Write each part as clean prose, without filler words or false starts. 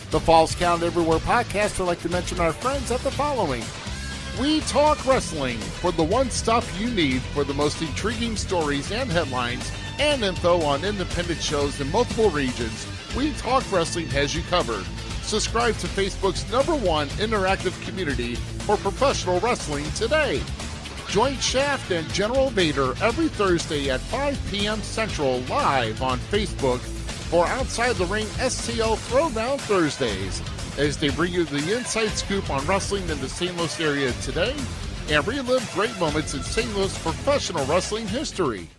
The Falls Count Everywhere podcast would like to mention our friends at the following. We Talk Wrestling, for the one stop you need for the most intriguing stories and headlines and info on independent shows in multiple regions. We Talk Wrestling has you covered. Subscribe to Facebook's #1 interactive community for professional wrestling today. Join Shaft and General Vader every Thursday at 5 p.m. Central live on Facebook for Outside the Ring STL Throwdown Thursdays, as they bring you the inside scoop on wrestling in the St. Louis area today and relive great moments in St. Louis professional wrestling history.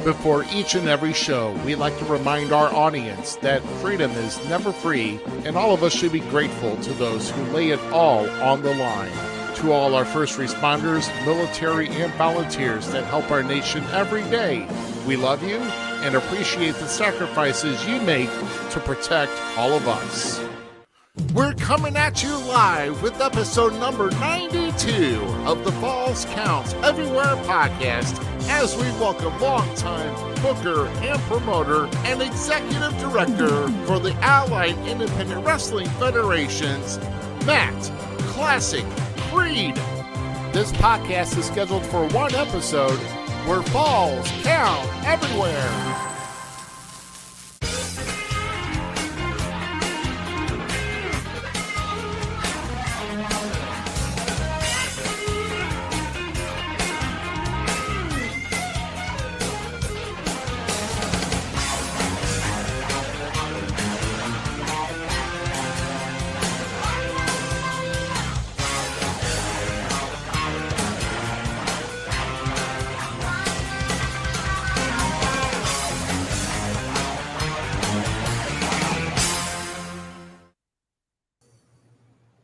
Before each and every show, we like to remind our audience that freedom is never free, and all of us should be grateful to those who lay it all on the line. To all our first responders, military, and volunteers that help our nation every day, we love you and appreciate the sacrifices you make to protect all of us. We're coming at you live with episode number 92 of the Falls Count Everywhere podcast, as we welcome longtime booker and promoter and executive director for the Allied Independent Wrestling Federations, Matt Classic Freed. This podcast is scheduled for one episode where falls count everywhere.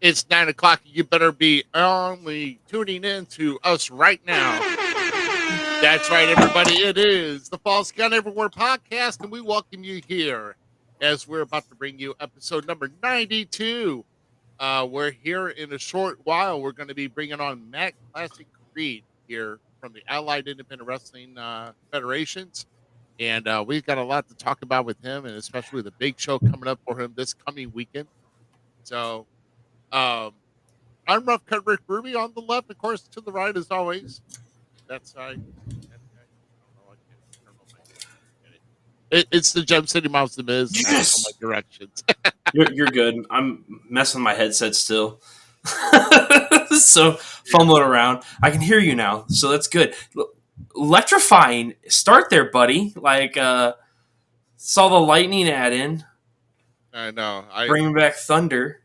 It's 9 o'clock. You better be only tuning in to us right now. That's right, everybody. It is the Falls Count Everywhere podcast, and we welcome you here as we're about to bring you episode number 92. We're here in a short while. We're going to be bringing on Matt Classic Creed here from the Allied Independent Wrestling Federations. And we've got a lot to talk about with him, and especially the big show coming up for him this coming weekend. So, I'm Rough Cut Rick Ruby on the left, of course, to the right as always. That's I don't know. I can't turn on my. It's the Gem City Mouse, the Miz. Yes! On my directions. You're good. I'm messing with my headset still. So fumbling around. I can hear you now, so that's good. Electrifying start there, buddy. Like saw the lightning add in. I know. Bringing back thunder.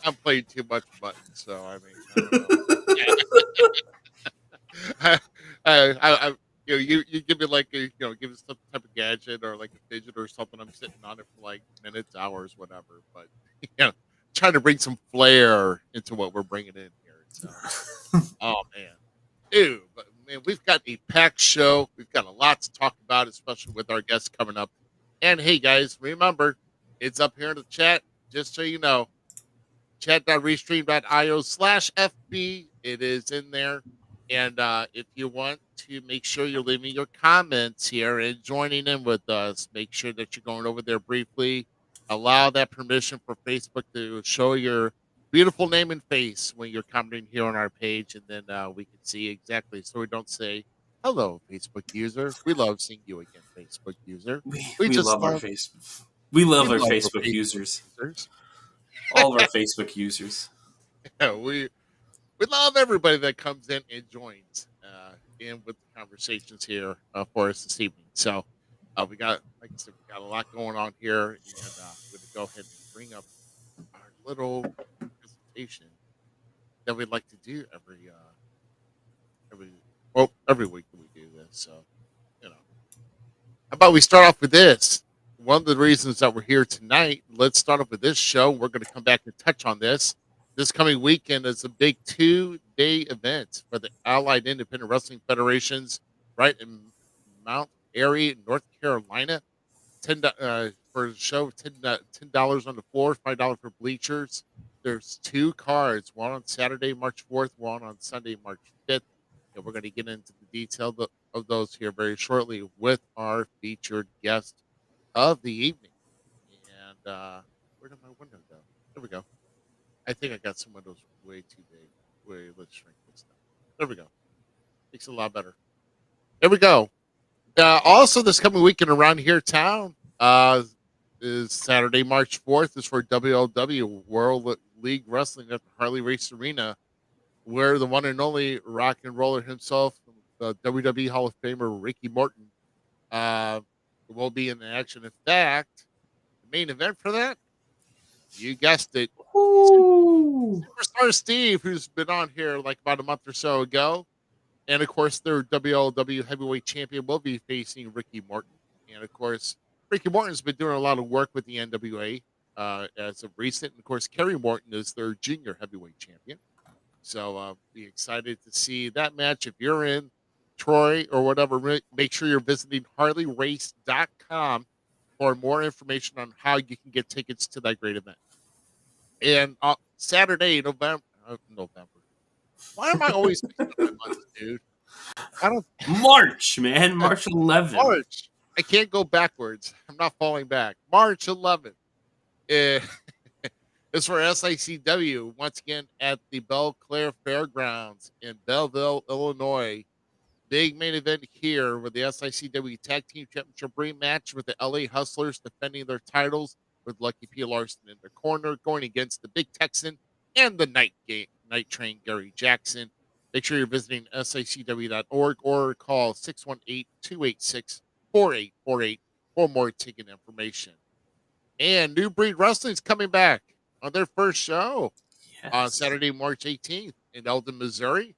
I'm playing too much buttons, so I mean, I don't know. You give me like give me some type of gadget or like a fidget or something. I'm sitting on it for like minutes, hours, whatever. But trying to bring some flair into what we're bringing in here. So, oh man, but man, we've got a packed show. We've got a lot to talk about, especially with our guests coming up. And hey, guys, remember, it's up here in the chat. Just so you know, chat.restream.io/FB. It is in there. And if you want to make sure you're leaving your comments here and joining in with us, make sure that you're going over there briefly. Allow that permission for Facebook to show your beautiful name and face when you're commenting here on our page. And then we can see exactly. So we don't say, hello, Facebook user. We love seeing you again, Facebook user. We just love our Facebook. We love our Facebook users. All of our Facebook users. Yeah, we love everybody that comes in and joins in with the conversations here for us this evening. So we got, like I said, we got a lot going on here, and we're going to go ahead and bring up our little presentation that we'd like to do every week that we do this. So, how about we start off with this? One of the reasons that we're here tonight, let's start off with this show. We're going to come back and touch on this. This coming weekend is a big 2-day event for the Allied Independent Wrestling Federations right in Mount Airy, North Carolina. For the show, $10 on the floor, $5 for bleachers. There's 2 cards, one on Saturday, March 4th, one on Sunday, March 5th. And we're going to get into the detail of those here very shortly with our featured guest of the evening. And Where did my window go? There we go. I think I got some windows way too big. Wait, let's shrink this down. There we go. Makes it a lot better. There we go. Also, this coming weekend around here town is Saturday, March 4th, is for WLW World League Wrestling at the Harley Race Arena, where the one and only rock and roller himself, the WWE Hall of Famer Ricky Morton, uh, will be in action. In fact, the main event for that, you guessed it, Ooh. Superstar Steve, who's been on here like about a month or so ago. And of course, their WLW heavyweight champion will be facing Ricky Morton. And of course, Ricky Morton's been doing a lot of work with the NWA as of recent. And of course, Kerry Morton is their junior heavyweight champion. So be excited to see that match. If you're in Troy or whatever, make sure you're visiting HarleyRace.com for more information on how you can get tickets to that great event. And Saturday, November. Why am I always mixing up my months, dude? I don't March, man. March 11th. March. I can't go backwards. I'm not falling back. March 11th. It's for SICW once again at the Belle Claire Fairgrounds in Belleville, Illinois. Big main event here with the SICW Tag Team Championship rematch with the LA Hustlers defending their titles with Lucky P. Larson in their corner, going against the Big Texan and the Night Train Gary Jackson. Make sure you're visiting SICW.org or call 618-286-4848 for more ticket information. And New Breed Wrestling is coming back on their first show on Saturday, March 18th in Eldon, Missouri,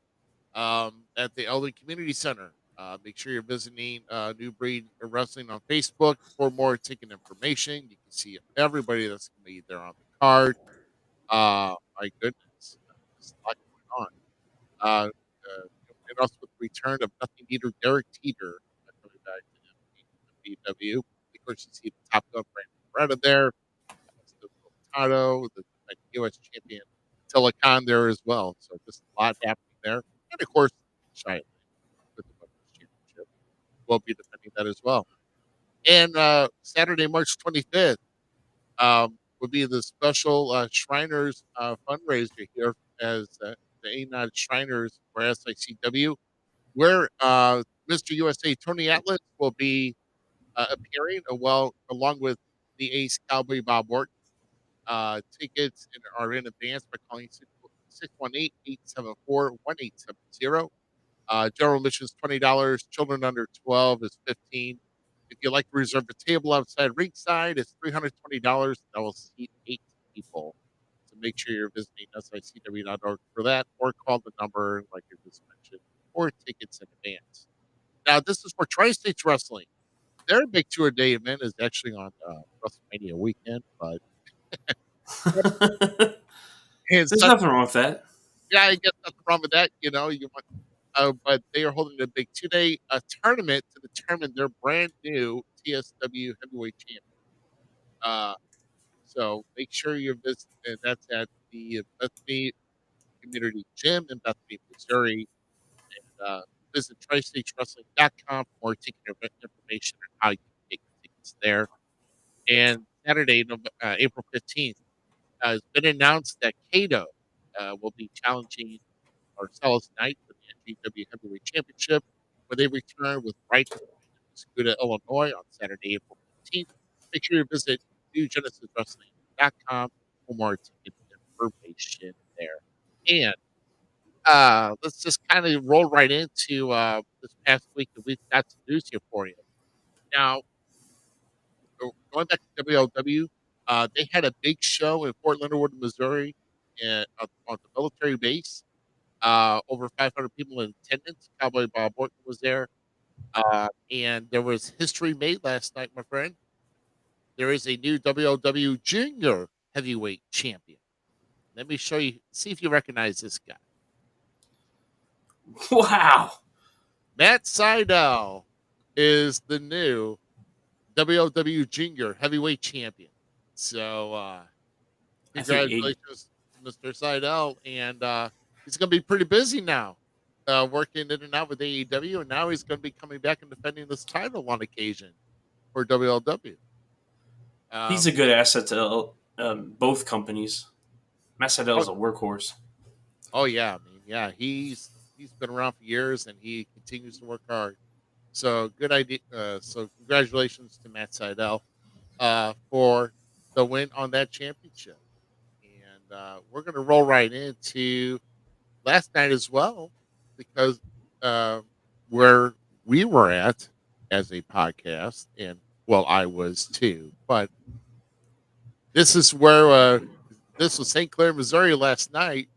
at the Eldon Community Center. Make sure you're visiting New Breed Wrestling on Facebook for more ticket information. You can see everybody that's going to be there on the card. My goodness, there's a lot going on. And also with the return of Nothing Eater Derek Teeter coming back to MPW. Of course, you see the Top Gun Brandon Beretta there. The U.S. champion Telecon there as well. So just a lot happening there. And of course, Shia with the Women's Championship will be defending that as well. And Saturday, March 25th, will be the special Shriners fundraiser here as the A9 Shriners for SICW, where Mr. USA Tony Atlas will be appearing, along with the Ace Cowboy Bob Orton. Tickets are in advance by calling 618-874-1870. General admission is $20. Children under 12 is $15. If you'd like to reserve a table outside ringside, it's $320. That will seat 8 people. So make sure you're visiting SICW.org for that, or call the number like I just mentioned, or tickets in advance. Now, this is for Tri-States Wrestling. Their big two-a-day event is actually on WrestleMania weekend, but There's nothing wrong with that. Yeah, I guess nothing wrong with that. You want, but they are holding a big 2-day tournament to determine their brand new TSW heavyweight champion. So make sure you're visiting. That's at the Bethany Community Gym in Bethany, Missouri. And visit TriStatesWrestling.com for more ticket information on how you can get tickets there. And Saturday, April 15th, it's been announced that Kato will be challenging Marcellus Knight for the NGW Heavyweight Championship, where they return with Bright in Scuda, Illinois on Saturday, April 15th. Make sure you visit NewGenesisWrestling.com for more ticket information there. And let's just kind of roll right into this past week that we've got some news here for you. Now, going back to WLW, they had a big show in Fort Leonard Wood, Missouri, on the military base. Over 500 people in attendance. Cowboy Bob Orton was there. And there was history made last night, my friend. There is a new WLW Junior Heavyweight Champion. Let me show you, see if you recognize this guy. Wow. Matt Sydal is the new WLW Junior Heavyweight Champion. So, congratulations, Mr. Sydal. And he's going to be pretty busy now, working in and out with AEW. And now he's going to be coming back and defending this title on occasion for WLW. He's a good asset to both companies. Matt Seidel Oh, is a workhorse. oh yeah, I mean, yeah, he's been around for years and he continues to work hard. So good idea. So congratulations to Matt Seidel for the win on that championship. And we're going to roll right into last night as well because uh, where we were at as a podcast, and well, I was too. But this is where this was St. Clair, Missouri last night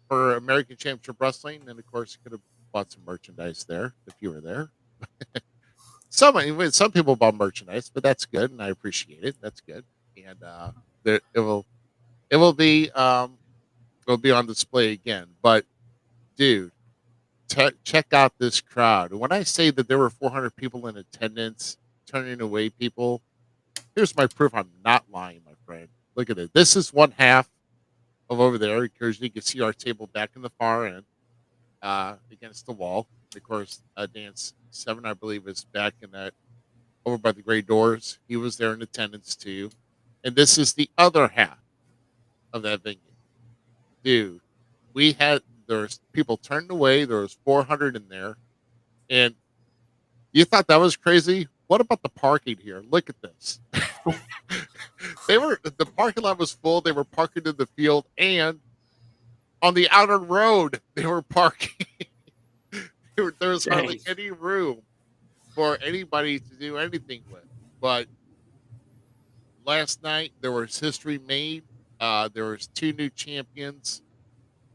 for American Championship Wrestling, and of course, you could have bought some merchandise there if you were there. Some people bought merchandise, but that's good, and I appreciate it. That's good, and there, it will be will be on display again. But dude, check out this crowd. When I say that there were 400 people in attendance, turning away people, here's my proof. I'm not lying, my friend. Look at it. This is one half of over there. Because you can see our table back in the far end, against the wall. Of course, Dance Seven, I believe, is back in that over by the gray doors. He was there in attendance too. And this is the other half of that venue. Dude, we had there's people turned away. There was 400 in there, and you thought that was crazy. What about the parking here? Look at this. The parking lot was full. They were parking in the field and on the outer road. They were parking. There was hardly Dang. any room for anybody to do anything with. But last night there was history made. There was two new champions.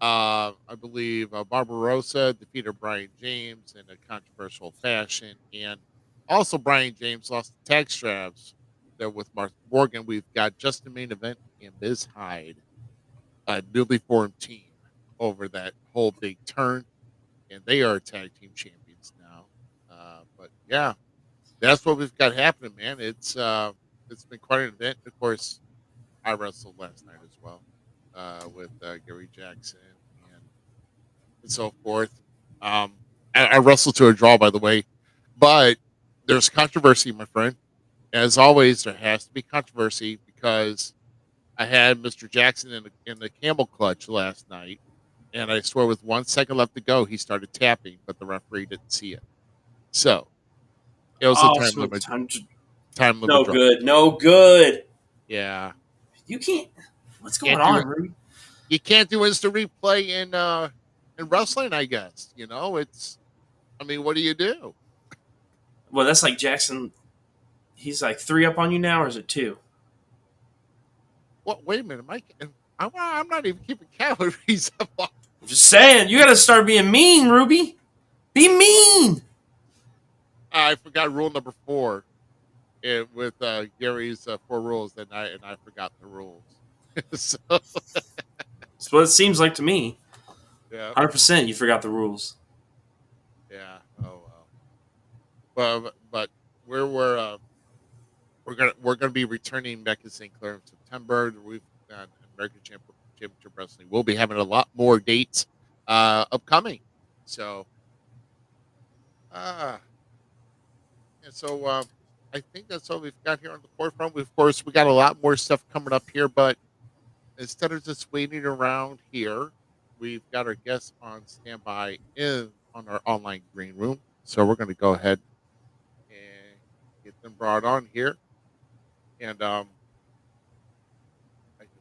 I believe Barbarossa defeated Brian James in a controversial fashion, and also Brian James lost the tag straps there with Mark Morgan. We've got just the main event and Miz Hyde, a newly formed team, over that whole big turn, and they are tag team champions now. But yeah, that's what we've got happening, man. It's been quite an event. Of course, I wrestled last night as well with Gary Jackson and so forth. I wrestled to a draw, by the way, but there's controversy, my friend. As always, there has to be controversy because I had Mr. Jackson in the camel clutch last night, and I swear, with 1 second left to go, he started tapping, but the referee didn't see it. So it was a Oh, so time limit no draw. good. No good. Yeah, You can't. What's going can't do on, it. Rudy? You can't do instant replay in wrestling. I guess it's. I mean, what do you do? Well, that's like Jackson. He's like 3 up on you now, or is it 2? What? Wait a minute, Mike. I'm not even keeping calories up. I'm just saying, you got to start being mean, Ruby. Be mean. I forgot rule number 4 with Gary's 4 rules, and I forgot the rules. So That's what it seems like to me. yeah, 100%. You forgot the rules. yeah. Oh well. But we're gonna be returning back to St. Clair in September. We've got Championship Wrestling. We'll be having a lot more dates upcoming. So uh and so I think that's all we've got here on the forefront. Of course, we got a lot more stuff coming up here, but instead of just waiting around here, we've got our guests on standby in on our online green room. So we're going to go ahead and get them brought on here, and I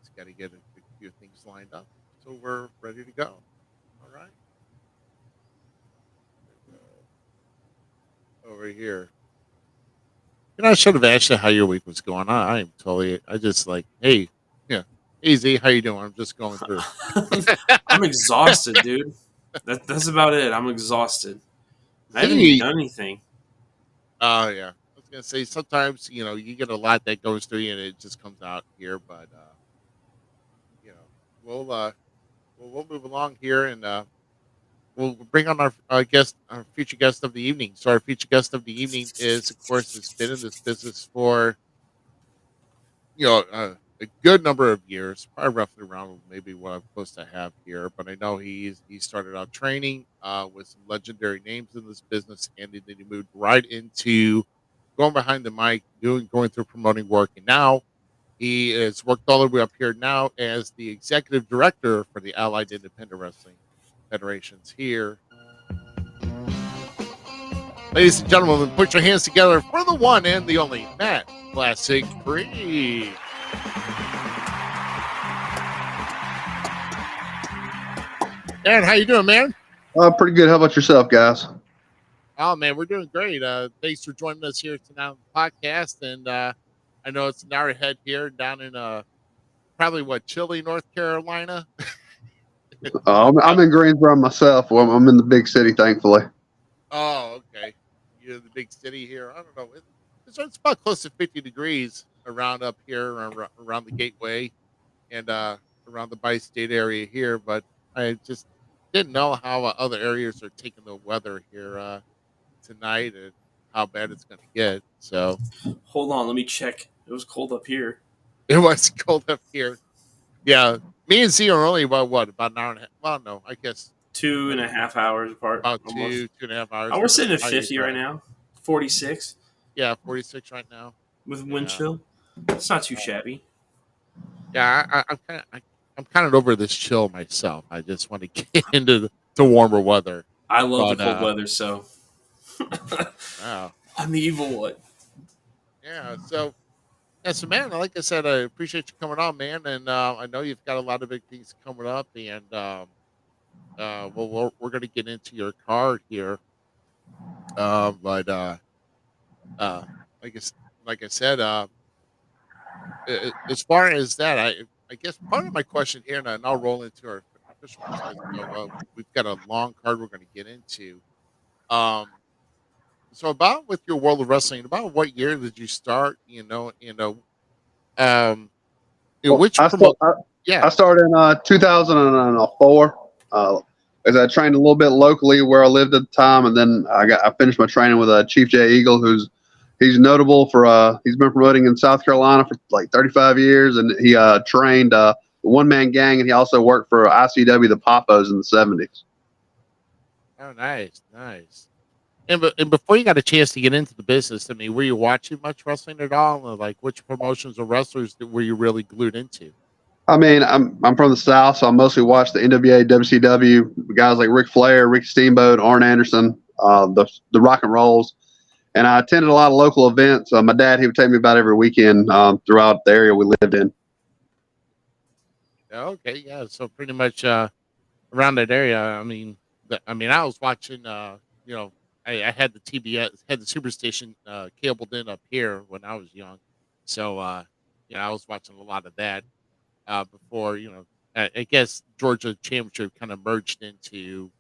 just got to get a few things lined up, so we're ready to go. All right, over here. I should have asked you how your week was going. I am totally. I just like, hey, yeah, easy. How you doing? I'm just going through. I'm exhausted, dude. That's about it. I'm exhausted. I haven't even See, done anything. oh yeah. I was gonna say sometimes you get a lot that goes through you and it just comes out here, but you know we'll we'll move along here and we'll bring on our guest, our feature guest of the evening. So our feature guest of the evening is, of course, has been in this business for a good number of years, probably roughly around maybe what I'm supposed to have here. But I know he started out training with some legendary names in this business, and then he moved right into going behind the mic, going through promoting work, and now He is worked all the way up here now as the executive director for the Allied Independent Wrestling Federations here. Ladies and gentlemen, put your hands together for the one and the only Matt Classic Creed. Aaron, how you doing, man? Pretty good. How about yourself, guys? Oh, man, we're doing great. Thanks for joining us here tonight on the podcast. And I know it's an hour ahead here down in probably Chile, North Carolina. I'm in Greensboro myself. Well, I'm in the big city, thankfully. Oh, okay. You're in the big city here. I don't know. It's about close to 50 degrees around up here, around the Gateway and around the bi-state area here. But I just didn't know how other areas are taking the weather here tonight and how bad it's going to get. So Hold on, let me check. It was cold up here. it was cold up here. Yeah, me and Z are only about an hour and a half. Well, no, I guess 2.5 hours apart. about almost. 2.5 hours. We're sitting at 50 right now. 46. Yeah, 46 right now with wind chill. It's not too shabby. Yeah, I'm kind of over this chill myself. I just want to get into the warmer weather. I love the cold weather, so wow. I'm the evil one. Yeah, so man, like I said, I appreciate you coming on, man, and I know you've got a lot of big things coming up, and well, we're going to get into your card here, but like I said, as far as that, I guess part of my question here, and I'll roll into our official question. We've got a long card we're going to get into. So about with your World of Wrestling, about what year did you start? Which I started in 2004. As I trained a little bit locally where I lived at the time, and then I finished my training with Chief Jay Eagle, he's notable for he's been promoting in South Carolina for like 35 years, and he trained the One Man Gang, and he also worked for ICW the Papos in the 70s. Oh, nice. And before you got a chance to get into the business, I mean, were you watching much wrestling at all? Or like, which promotions or wrestlers were you really glued into? I mean, I'm from the South, so I mostly watched the NWA, WCW, guys like Ric Flair, Rick Steamboat, Arn Anderson, the Rock and Rolls. And I attended a lot of local events. My dad, he would take me about every weekend throughout the area we lived in. Okay, yeah. So pretty much around that area. I mean, I was watching. I had the TBS, had the Superstation cabled in up here when I was young. So I was watching a lot of that before. I guess Georgia Championship kind of merged into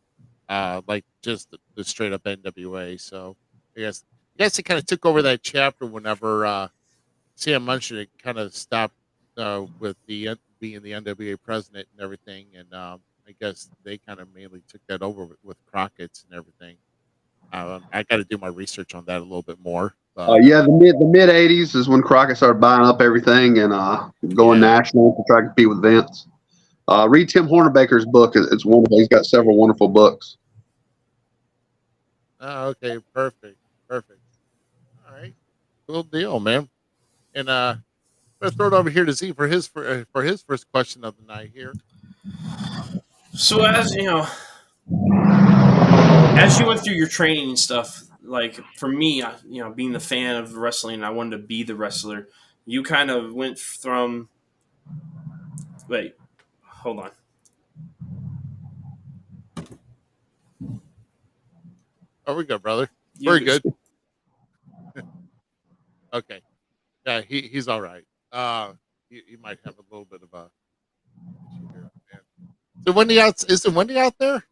like just the straight up NWA. So I guess it kind of took over that chapter whenever Sam Munchen kind of stopped with being the NWA president and everything, and I guess they kind of mainly took that over with Crockett's and everything. I got to do my research on that a little bit more. Yeah, the mid '80s is when Crockett started buying up everything and going national to try to compete with Vince. Read Tim Hornerbaker's book; it's wonderful. He's got several wonderful books. Oh, okay, perfect. All right, cool deal, man. And let's throw it over here to Z for his first question of the night here. So as you went through your training and stuff, like for me, being the fan of wrestling, I wanted to be the wrestler. You kind of went from. Wait, hold on. Oh, we go, brother. Very good. Okay. Yeah, he's all right. He might have a little bit of a. So is it windy out there?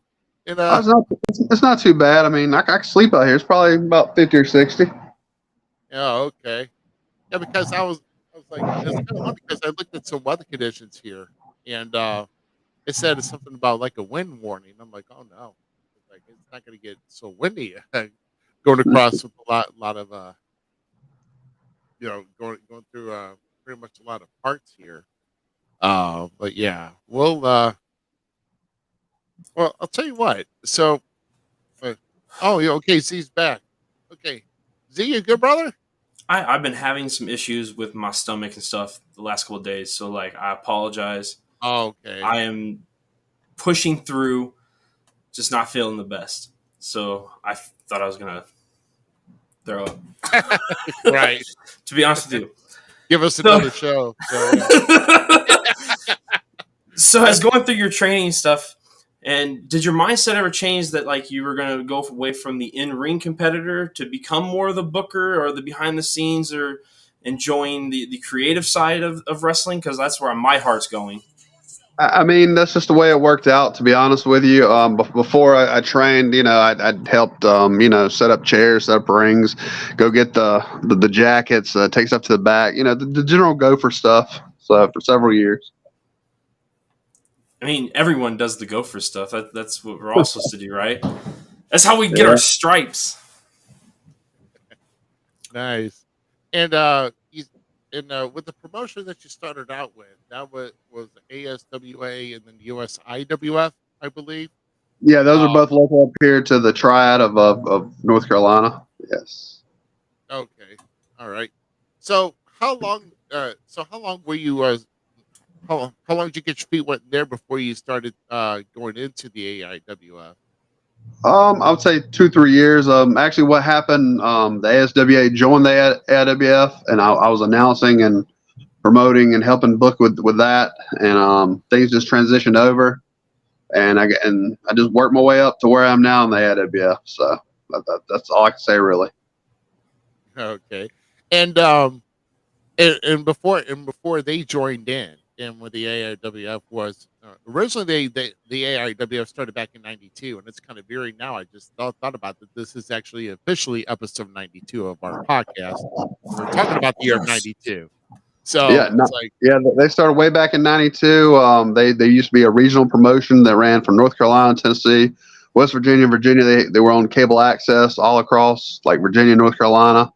It's not too bad. I mean, I can sleep out here. It's probably about 50 or 60. Oh, okay. Yeah, because I was like, it's kind of funny because I looked at some weather conditions here, and it said something about like a wind warning. I'm like, oh no, it's not going to get so windy going across with a lot of going through pretty much a lot of parts here. But yeah, well, I'll tell you what. So, yeah, okay, Z's back. Okay, Z, you good, brother? I've been having some issues with my stomach and stuff the last couple of days, so like I apologize. Oh, okay. I am pushing through, just not feeling the best. So I thought I was gonna throw up. Right. To be honest with you. Give us another show. So, So as going through your training stuff, and did your mindset ever change that like you were going to go away from the in-ring competitor to become more of the booker or the behind the scenes or enjoying the creative side of wrestling? Because that's where my heart's going. I mean, that's just the way it worked out, to be honest with you. Before I trained, I'd helped, set up chairs, set up rings, go get the jackets, take stuff to the back, the general gopher stuff. So for several years. I mean, everyone does the gopher stuff. That's what we're all supposed to do, right? That's how we get our stripes. nice. And with the promotion that you started out with, that was ASWA and then USIWF, I believe. Yeah, those are both local up here to the triad of North Carolina. Yes. Okay. All right. So how long were you? How long did you get your feet wet there before you started going into the AIWF? I would say 2-3 years. Actually, what happened? The ASWA joined the AIWF, and I was announcing and promoting and helping book with that, and things just transitioned over, and I just worked my way up to where I am now in the AIWF. So that's all I can say, really. Okay, and before they joined in. And with the AIWF was originally the AIWF started back in '92, and it's kind of veering now. I just thought about that. This is actually officially episode 92 of our podcast. We're talking about the year of '92. So they started way back in '92. They used to be a regional promotion that ran from North Carolina, Tennessee, West Virginia, Virginia. They were on cable access all across like Virginia, North Carolina,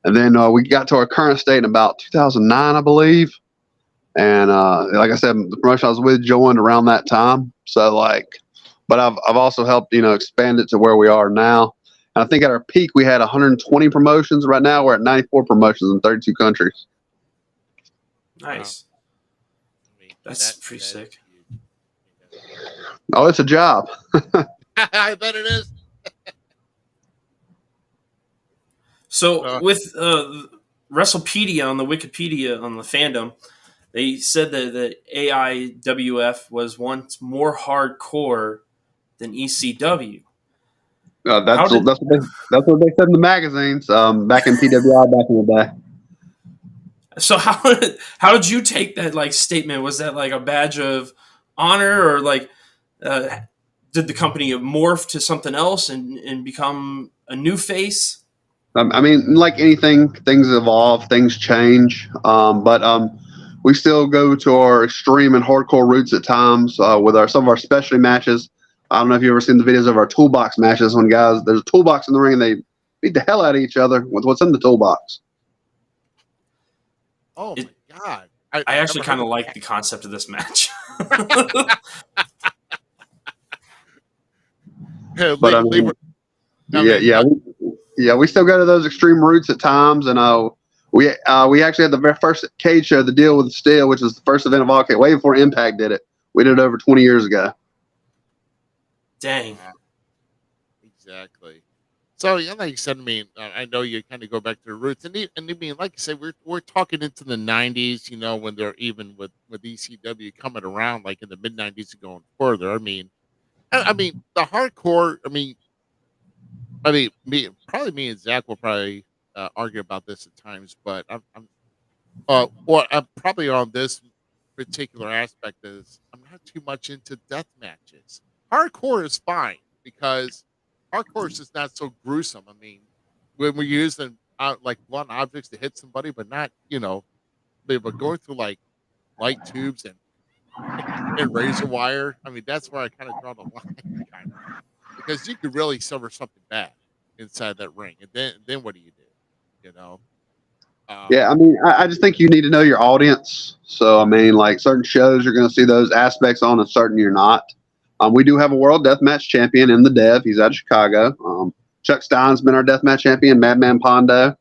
and then we got to our current state in about 2009, I believe. And like I said, the promotion I was with joined around that time. So but I've also helped expand it to where we are now. And I think at our peak we had 120 promotions. Right now we're at 94 promotions in 32 countries. Nice. Wow. That's pretty sick. Oh, it's a job. I bet it is. So with WrestlePedia on the Wikipedia on the fandom. They said that the AIWF was once more hardcore than ECW. That's what they said in the magazines back in PWI back in the day. So how did you take that statement? Was that like a badge of honor, or did the company morph to something else and become a new face? I mean, like anything, things evolve, things change, but we still go to our extreme and hardcore roots at times with some of our specialty matches. I don't know if you've ever seen the videos of our toolbox matches when there's a toolbox in the ring and they beat the hell out of each other with what's in the toolbox. Oh, my God. I actually kind of like the concept of this match. We still go to those extreme roots at times, and we actually had the very first cage show, the Deal with Steel, which was the first event of all cage, way before Impact did it. We did it over 20 years ago. Dang. Exactly. So yeah, like you said, I mean, I know you kind of go back to the roots, and I mean, like you said, we're talking into the '90s, when they're even with ECW coming around, like in the mid '90s and going further. I mean, the hardcore. Me and Zach will probably argue about this at times, but I'm probably on this particular aspect is I'm not too much into death matches. Hardcore is fine because hardcore is just not so gruesome. I mean, when we're using like blunt objects to hit somebody, but not but going through like light tubes and razor wire. I mean, that's where I kind of draw the line, because you could really suffer something bad inside that ring, and then what do you do? Yeah, I mean, I just think you need to know your audience. So, I mean, like certain shows you're going to see those aspects on, and certain you're not. We do have a world deathmatch champion in the Dev. He's out of Chicago. Chuck Stein's been our deathmatch champion, Madman Pondo.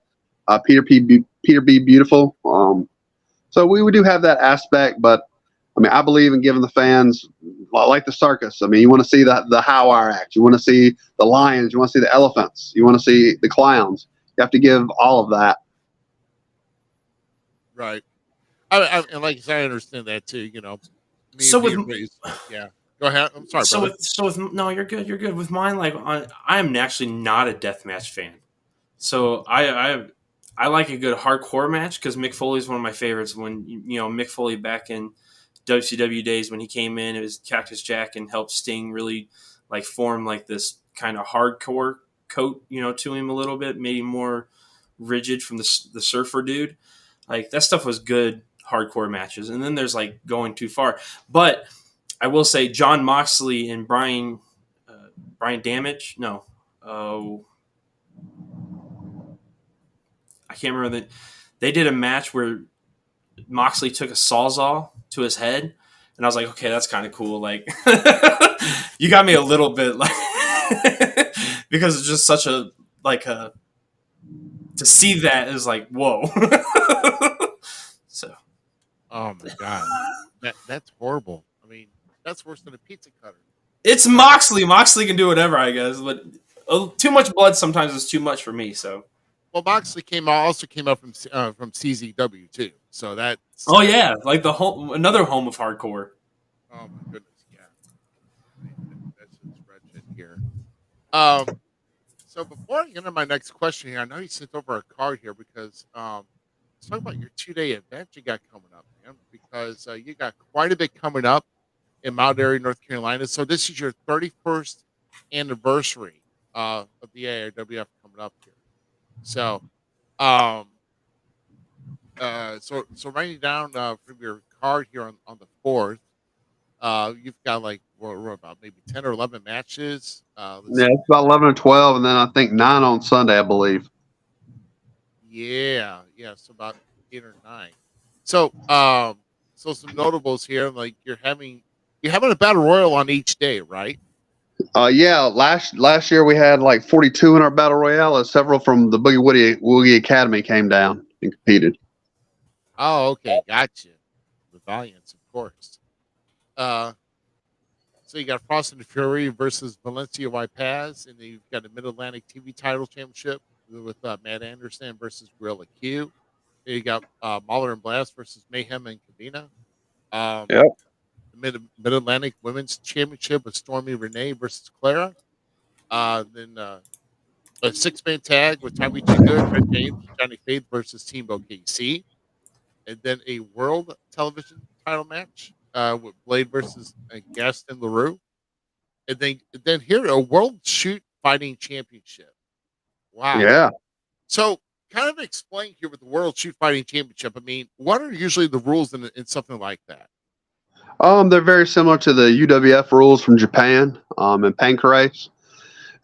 Peter B. Beautiful. So we do have that aspect, but I mean, I believe in giving the fans, like the circus. I mean, you want to see the high wire act. You want to see the lions. You want to see the elephants. You want to see the clowns. You have to give all of that. Right. And like I said, I understand that too. You know, me So and with- Beatrice, yeah. Go ahead. I'm sorry, So brother. with no, you're good. You're good. With mine, like I am actually not a deathmatch fan. So I like a good hardcore match because Mick Foley is one of my favorites. When Mick Foley back in WCW days when he came in, it was Cactus Jack and helped Sting really like form like this kind of hardcore coat, to him a little bit, made him more rigid from the surfer dude. Like that stuff was good hardcore matches. And then there's like going too far, but I will say John Moxley and Brian Damage. No, I can't remember that. They did a match where Moxley took a sawzall to his head, and I was like, okay, that's kind of cool. Like, you got me a little bit, like, because it's just such a to see that is like, whoa. So, Oh my god, that's horrible. I mean, that's worse than a pizza cutter. it's Moxley. Moxley can do whatever, I guess, but too much blood sometimes is too much for me. So. Well, Moxley also came out from CZW too, so that's Oh yeah, like another home of hardcore. oh my goodness, yeah. That's just wretched here. So before I get into my next question here, I know you sent over a card here because let's talk about your 2-day event you got coming up, man. Because you got quite a bit coming up in Mount Airy, North Carolina. So this is your 31st anniversary of the AIWF coming up here. So, so writing down from your card here on the 4th, you've got like we're about maybe 10 or 11 matches. Yeah, it's about 11 or 12, and then I think 9 on Sunday, I believe. Yeah, so about 8 or 9. So, so some notables here, like you're having a battle royal on each day, right? Yeah, last year we had like 42 in our battle royale, as several from the Boogie Woogie Academy came down and competed. Oh, okay, gotcha. The Valiants, of course. So you got Frost and Fury versus Valencia Y Paz, and then you've got a Mid Atlantic TV Title Championship with Matt Anderson versus Gorilla Q. Then you got Mahler and Blast versus Mayhem and Kavina. Yep. Mid Atlantic Women's Championship with Stormy Renee versus Clara. Then a 6-man tag with Tommy G. Good, Red James, and Johnny Faith versus Team OKC. And then a world television title match with Blade versus Gaston LaRue. And then here a world shoot fighting championship. Wow. Yeah. So kind of explain here with the world shoot fighting championship. I mean, what are usually the rules in something like that? They're very similar to the UWF rules from Japan, in Pancrase.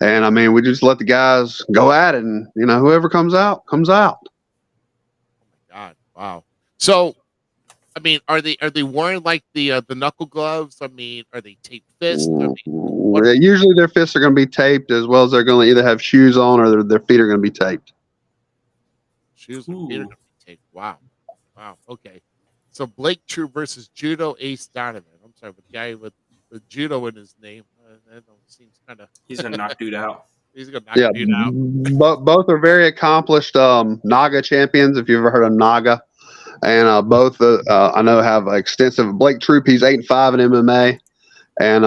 And I mean, we just let the guys go at it, and whoever comes out comes out. Oh my god! Wow. So, I mean, are they wearing like the knuckle gloves? I mean, are they taped fists? I mean, Usually their fists are going to be taped, as well as they're going to either have shoes on or their feet are going to be taped. Shoes and feet are going to be taped. Wow. Okay. So Blake True versus Judo Ace Donovan. I'm sorry, but the guy with the judo in his name. That seems kind of. He's gonna knock dude out. He's gonna knock dude out. Both are very accomplished Naga champions. If you've ever heard of Naga, and both I know have extensive. Blake Troop, he's 8-5 in MMA, and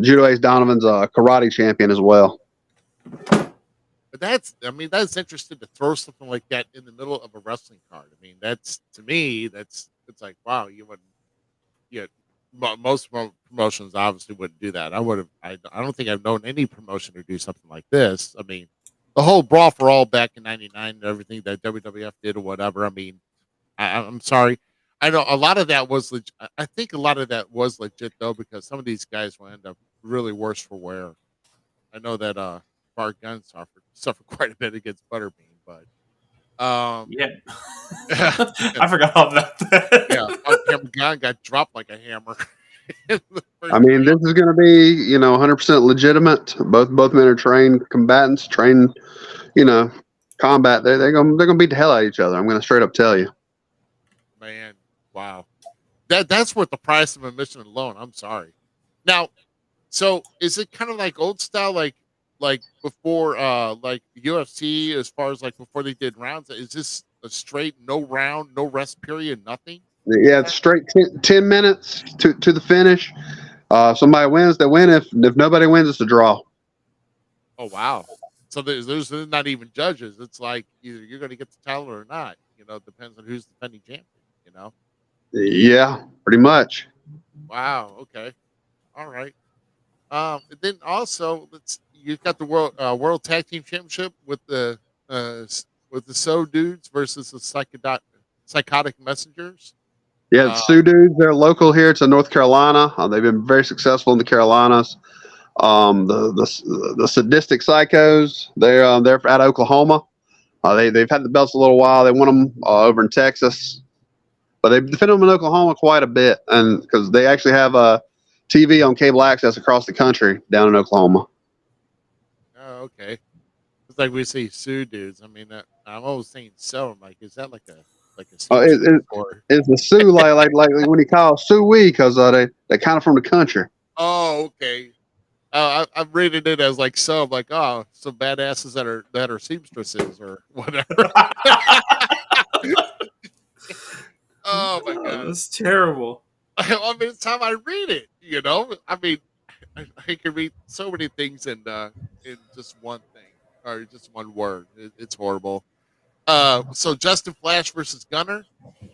Judo Ace Donovan's a karate champion as well. But that's interesting to throw something like that in the middle of a wrestling card. I mean, that's to me, it's like, wow, you wouldn't. Yeah, most promotions obviously wouldn't do that. I don't think I've known any promotion to do something like this. I mean, the whole Brawl for All back in '99 and everything that WWF did or whatever. I mean, I'm sorry. I know a lot of that was legit. I think a lot of that was legit though, because some of these guys will end up really worse for wear. I know that Bart Gunn suffered quite a bit against Butterbean, but yeah, I forgot all about that. yeah, Gunn got dropped like a hammer. I mean, this is going to be 100% legitimate. Both men are trained combatants, trained combat. They're gonna beat the hell out of each other. I'm gonna straight up tell you. Man, wow. That's worth the price of admission alone. I'm sorry. Now, so is it kind of like old style, like before, like UFC, as far as like before they did rounds? Is this a straight no round, no rest period, nothing? Yeah, it's straight 10 minutes to the finish. Somebody wins, they win. If nobody wins, it's a draw. Oh wow! So there's not even judges. It's like either you're going to get the title or not. It depends on who's defending champion. You know. Yeah, pretty much. Wow. Okay. All right. And then also you've got the world tag team championship with the So Dudes versus the psychotic messengers. Yeah, Uh, Sioux dudes. They're local here to North Carolina. They've been very successful in the Carolinas. The sadistic psychos. They're out of Oklahoma. They've had the belts a little while. They won them over in Texas, but they've defended them in Oklahoma quite a bit, and because they actually have a TV on cable access across the country down in Oklahoma. oh, okay. It's like we say Sioux Dudes. I mean, I'm always saying so. I'm like, is that like a Oh, or? it's the Sioux like when you call Sioux because they kind of from the country. Oh, okay. I'm reading it as like some like some badasses that are seamstresses or whatever. Oh my god, That's terrible. I mean, it's how I read it. I mean, I can read so many things in just one thing or just one word. It's horrible. So Justin Flash versus Gunner,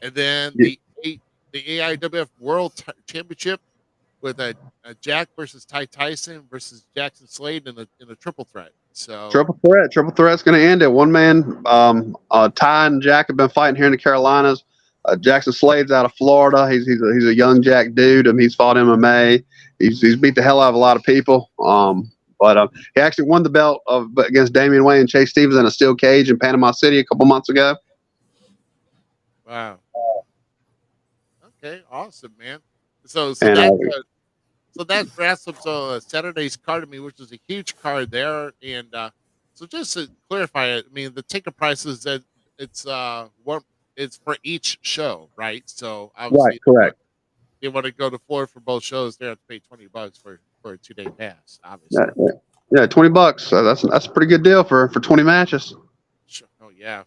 and then Yeah. the AIWF World Championship with a Jack versus Ty Tyson versus Jackson Slade in a triple threat. So Triple threat's going to end it. One man. Ty and Jack have been fighting here in the Carolinas. Jackson Slade's out of Florida. He's a young Jack dude. He's fought MMA. He's beat the hell out of a lot of people. But he actually won the belt against Damian Wayne and Chase Stevens in a steel cage in Panama City a couple months ago. wow. Okay, awesome, man. So And, that wraps up Saturday's card to me, which is a huge card there. And so just to clarify it, I mean the ticket prices that it's for each show, right? So obviously, Right, correct. They want to go to Florida for both shows. They have to pay $20 for a 2-day pass. Obviously, Yeah, $20. That's a pretty good deal for 20 matches. Sure. Oh yeah,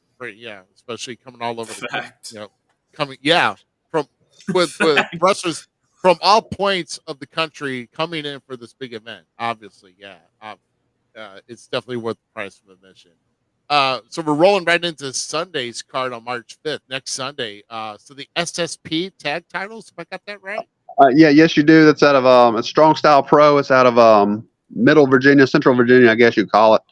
especially coming all over the Fact. coming from with wrestlers from all points of the country coming in for this big event. Obviously, it's definitely worth the price of admission. So we're rolling right into Sunday's card on March 5th, next Sunday. So the SSP tag titles, if I got that right. Yes, you do. That's out of it's Strong Style Pro. It's out of Middle Virginia, Central Virginia, I guess you call it.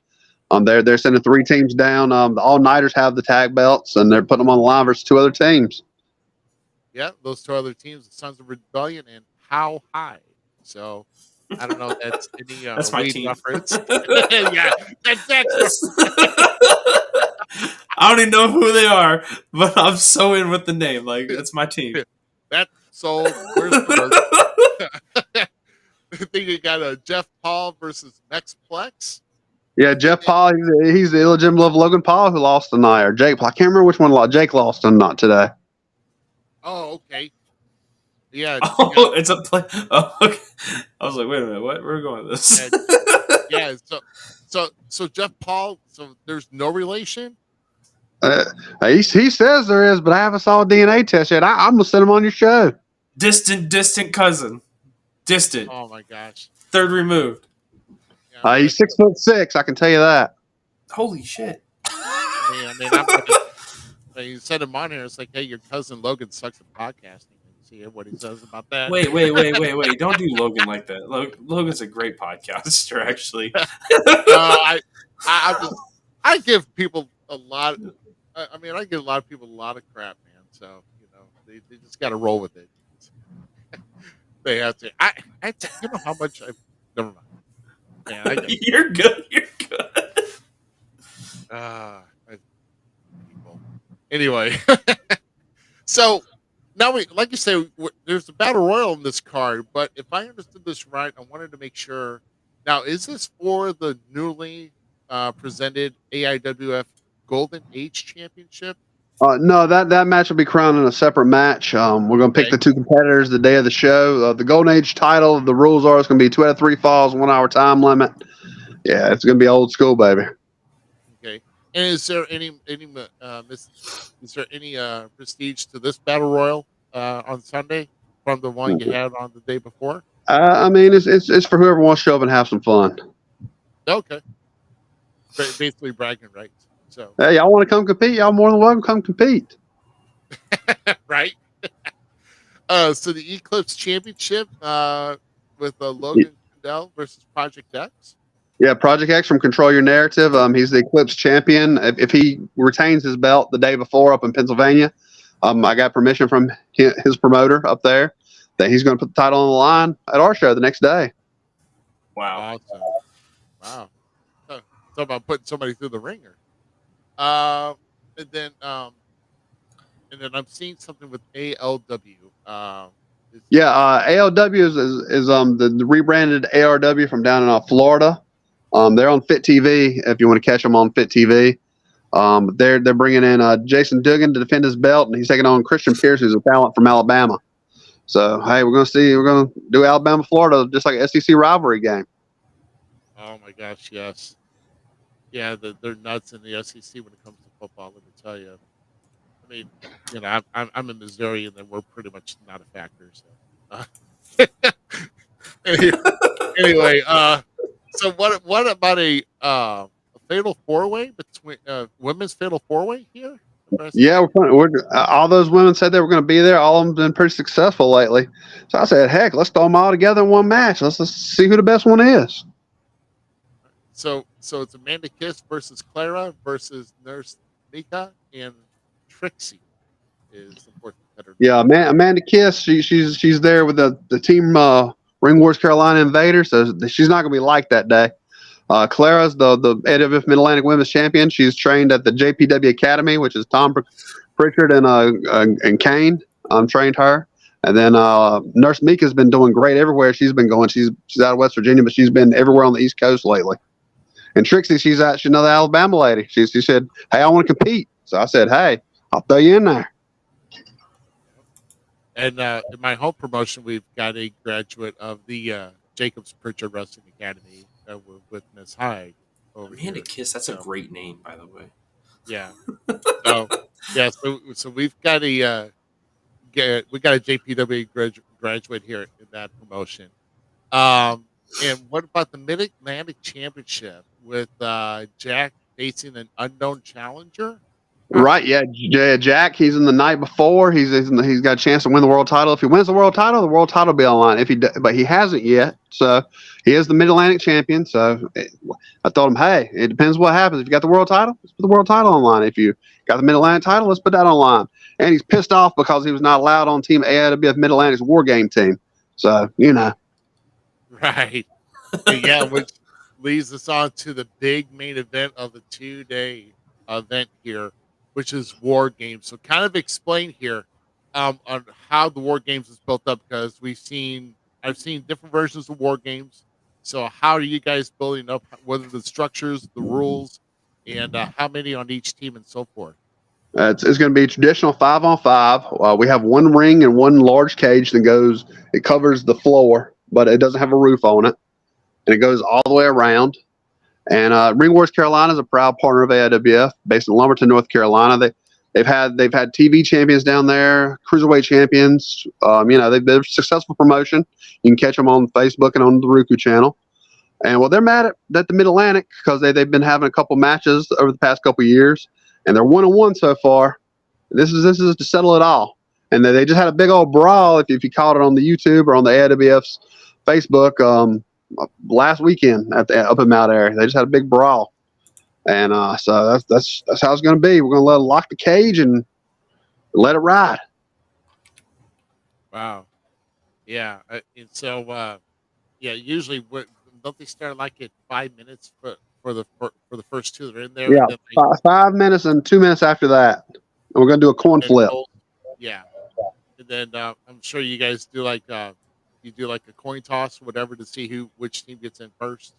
They're sending 3 teams down. The All Nighters have the tag belts, and they're putting them on the line versus 2 other teams. Yeah, those 2 other teams, the Sons of Rebellion and How High. So I don't know if that's any That's my weed team. reference. Yeah, that's I don't even know who they are, but I'm so in with the name. Like, that's my team. that. So where's the I think you got Jeff Paul versus Mexplex. Yeah, Jeff Paul, he's the illegitimate of Logan Paul who lost tonight, or Jake. I can't remember which one lost. Jake lost and not today. Oh, okay. Yeah. Oh, it's a play. Oh, okay. I was like, wait a minute, what? Where are we going with this? Yeah. So Jeff Paul. So there's no relation. He says there is, but I haven't saw a DNA test yet. I'm gonna send him on your show. Distant cousin. Distant. Oh my gosh. Third removed. Yeah, He's 6'6". I can tell you that. Holy shit. I mean, you send him on here. It's like, hey, your cousin Logan sucks at podcasting. See what he says about that. Wait. Don't do Logan like that. Logan's a great podcaster, actually. I give people a lot. I mean, I give a lot of people a lot of crap, man. So they just got to roll with it. They have to. You know how much never mind. Yeah, You're good. people. Anyway, so now like you say, there's a battle royal in this card. But if I understood this right, I wanted to make sure. Now, is this for the newly presented AIWF Golden Age Championship? No, that match will be crowned in a separate match. We're going to pick Okay. the two competitors the day of the show. The Golden Age title, the rules are it's going to be 2 out of 3 falls, 1 hour time limit. Yeah, it's going to be old school, baby. Okay. And is there any prestige to this battle royal on Sunday from the one you had on the day before? I mean, it's for whoever wants to show up and have some fun. Okay. Basically bragging rights. So Hey, y'all want to come compete? Y'all more than welcome to come compete. right. So the Eclipse Championship with Logan Kendall versus Project X. Yeah, Project X from Control Your Narrative. He's the Eclipse champion. If he retains his belt the day before up in Pennsylvania, I got permission from his promoter up there that he's going to put the title on the line at our show the next day. Wow. Awesome. Wow. Talk about putting somebody through the ringer. And then I'm seeing something with ALW. ALW is the rebranded ARW from down in Florida. They're on Fit TV if you want to catch them on Fit TV. They're bringing in Jason Duggan to defend his belt, and he's taking on Christian Pierce, who's a talent from Alabama. So hey, we're gonna do Alabama Florida just like an SEC rivalry game. Oh my gosh, yes. Yeah, they're nuts in the SEC when it comes to football. Let me tell you. I mean, I'm in Missouri, and then we're pretty much not a factor. So, anyway, so what about a fatal 4-way between women's fatal 4-way here? Yeah, we're all those women said they were going to be there. All of them been pretty successful lately. So I said, heck, let's throw them all together in one match. Let's see who the best one is. So it's Amanda Kiss versus Clara versus Nurse Mika and Trixie is the fourth competitor. Yeah, Amanda Kiss, she's there with the team Ring Wars Carolina Invaders, so she's not going to be liked that day. Clara's the AWF Mid-Atlantic Women's Champion. She's trained at the JPW Academy, which is Tom Pritchard and Kane trained her. And then Nurse Mika's been doing great everywhere she's been going. She's out of West Virginia, but she's been everywhere on the East Coast lately. And Trixie, she's another Alabama lady. She said, hey, I want to compete. So I said, hey, I'll throw you in there. And in my home promotion, we've got a graduate of the Jacobs Pritchard Wrestling Academy with Miss Hyde. Amanda Kiss, that's a great name, by the way. Yeah. So we've got a JPW graduate here in that promotion. And what about the Mid-Atlantic Championship with Jack facing an unknown challenger? Right, yeah, Jack. He's in the night before. He's got a chance to win the world title. If he wins the world title will be on the line. But he hasn't yet. So he is the Mid-Atlantic champion. So I told him, hey, it depends what happens. If you got the world title, let's put the world title on line. If you got the Mid-Atlantic title, let's put that on line. And he's pissed off because he was not allowed on Team AIWF Mid-Atlantic's War Game team. So right, yeah, which leads us on to the big main event of the 2-day event here, which is War Games. So kind of explain here on how the War Games is built up, because I've seen different versions of War Games. So how are you guys building up? What are the structures, the rules, and how many on each team and so forth? It's going to be traditional 5-on-5. We have one ring and one large cage it covers the floor, but it doesn't have a roof on it. And it goes all the way around. And Ring Wars Carolina is a proud partner of AIWF, based in Lumberton, North Carolina. They've had TV champions down there, cruiserweight champions. They've been a successful promotion. You can catch them on Facebook and on the Roku channel. And they're mad at the Mid Atlantic because they've been having a couple matches over the past couple years, and they're 1-1 so far. This is to settle it all. And they just had a big old brawl. If you caught it on the YouTube or on the AIWF's Facebook. Last weekend up in Mount Airy, they just had a big brawl, and so that's how it's going to be. We're going to lock the cage and let it ride. Wow, yeah, and so usually don't they start like at 5 minutes for the first two that are in there? Yeah, 5 minutes and 2 minutes after that, and we're going to do a coin flip. Yeah, and then I'm sure you guys do like. You do like a coin toss or whatever to see which team gets in first.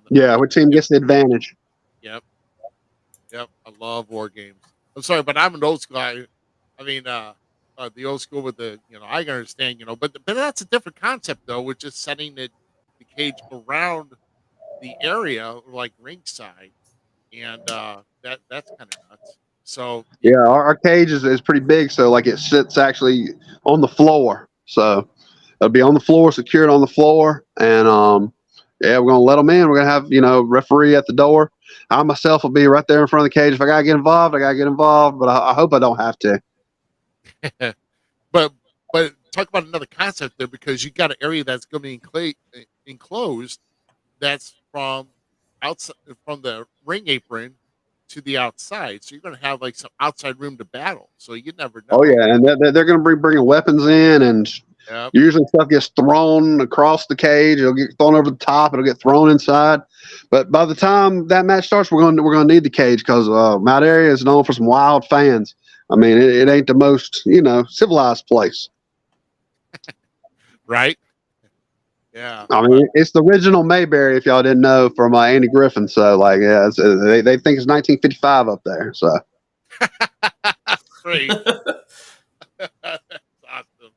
Which team gets the advantage. Yep, I love war games. I'm sorry, but I'm an old school guy. I mean, the old school with the, I can understand, but that's a different concept though, with just setting the cage around the area like ringside, and that's kind of nuts. So Yeah, our cage is pretty big, so like it sits actually on the floor. So it'll be on the floor, secured on the floor, and yeah, we're gonna let them in. We're gonna have referee at the door. I myself will be right there in front of the cage. If I gotta get involved, I gotta get involved. But I hope I don't have to. but talk about another concept there, because you got an area that's going to be enclosed, that's from outside, from the ring apron to the outside, so you're going to have like some outside room to battle, so you never know. Oh yeah, and they're going to be bringing weapons in, and Yep. usually stuff gets thrown across the cage. It'll get thrown over the top. It'll get thrown inside. But by the time that match starts, we're going to need the cage, because Mount Area is known for some wild fans. I mean, it ain't the most civilized place. Right. Yeah. I mean, it's the original Mayberry, if y'all didn't know, from Andy Griffin. So, like, yeah, they think it's 1955 up there. So, Great. That's awesome.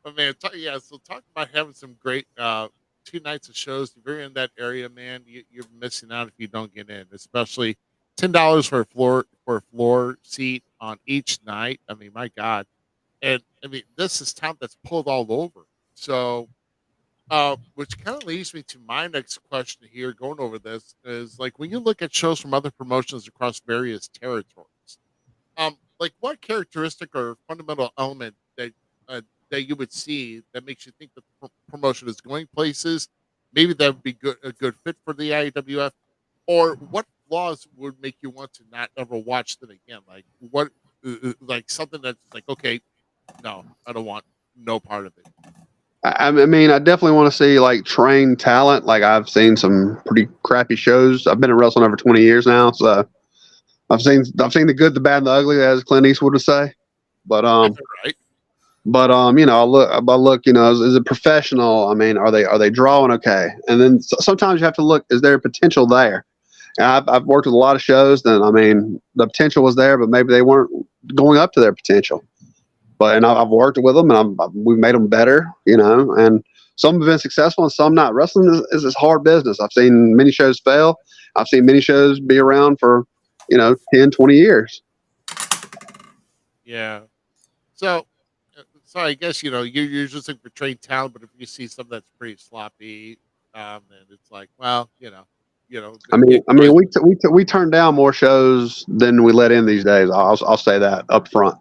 But man, so talk about having some great 2 nights of shows. If you're in that area, man, you're missing out if you don't get in. Especially $10 for a floor seat on each night. I mean, my God. And I mean, this is town that's pulled all over. So, which kind of leads me to my next question here, going over this, is like, when you look at shows from other promotions across various territories, like what characteristic or fundamental element that you would see that makes you think that the promotion is going places? Maybe that would be a good fit for the IWF, or what flaws would make you want to not ever watch them again? Like what, like something that's like, okay, no, I don't want no part of it. I mean, I definitely want to see like trained talent. Like, I've seen some pretty crappy shows. I've been in wrestling over 20 years now, so I've seen the good, the bad, and the ugly, as Clint Eastwood would say. But Right. But I look, is it professional? I mean, are they drawing okay? And then sometimes you have to look, is there potential there? And I've worked with a lot of shows, and I mean, the potential was there, but maybe they weren't going up to their potential. And I've worked with them, and we've made them better, and some have been successful and some not. Wrestling is this hard business. I've seen many shows fail. I've seen many shows be around for, 10, 20 years. Yeah. So I guess, you're usually looking for trained talent, but if you see something that's pretty sloppy, then it's like, well, I mean, we turn down more shows than we let in these days. I'll say that up front.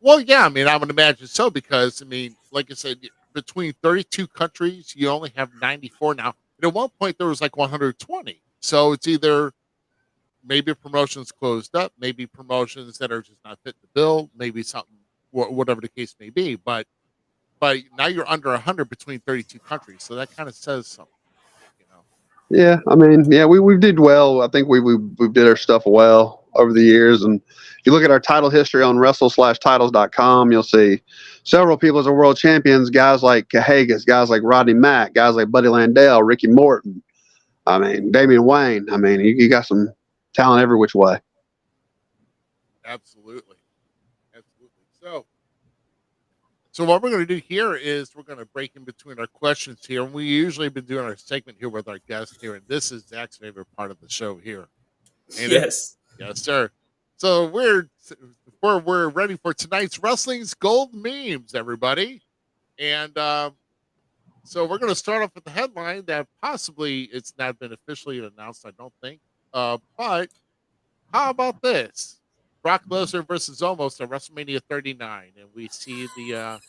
Well, yeah, I mean, I would imagine so, because, I mean, like I said, between 32 countries, you only have 94 now. And at one point, there was like 120. So it's either maybe promotions closed up, maybe promotions that are just not fit the bill, maybe something, whatever the case may be. But now you're under 100 between 32 countries. So that kind of says something, Yeah, I mean, yeah, we did well. I think we did our stuff well over the years. And if you look at our title history on wrestle/titles.com, you'll see several people as are world champions, guys like Cahagas, guys like Rodney Mack, guys like Buddy Landell, Ricky Morton. I mean, Damian Wayne. I mean, you got some talent every which way. Absolutely. So what we're going to do here is we're going to break in between our questions here. And we usually been doing our segment here with our guest here, and this is Zach's favorite part of the show here. And Yes. Yes, sir. So we're ready for tonight's Wrestling's Gold Memes, everybody. And so we're going to start off with the headline that possibly it's not been officially announced, I don't think. But how about this? Brock Lesnar versus Omos at WrestleMania 39, and we see the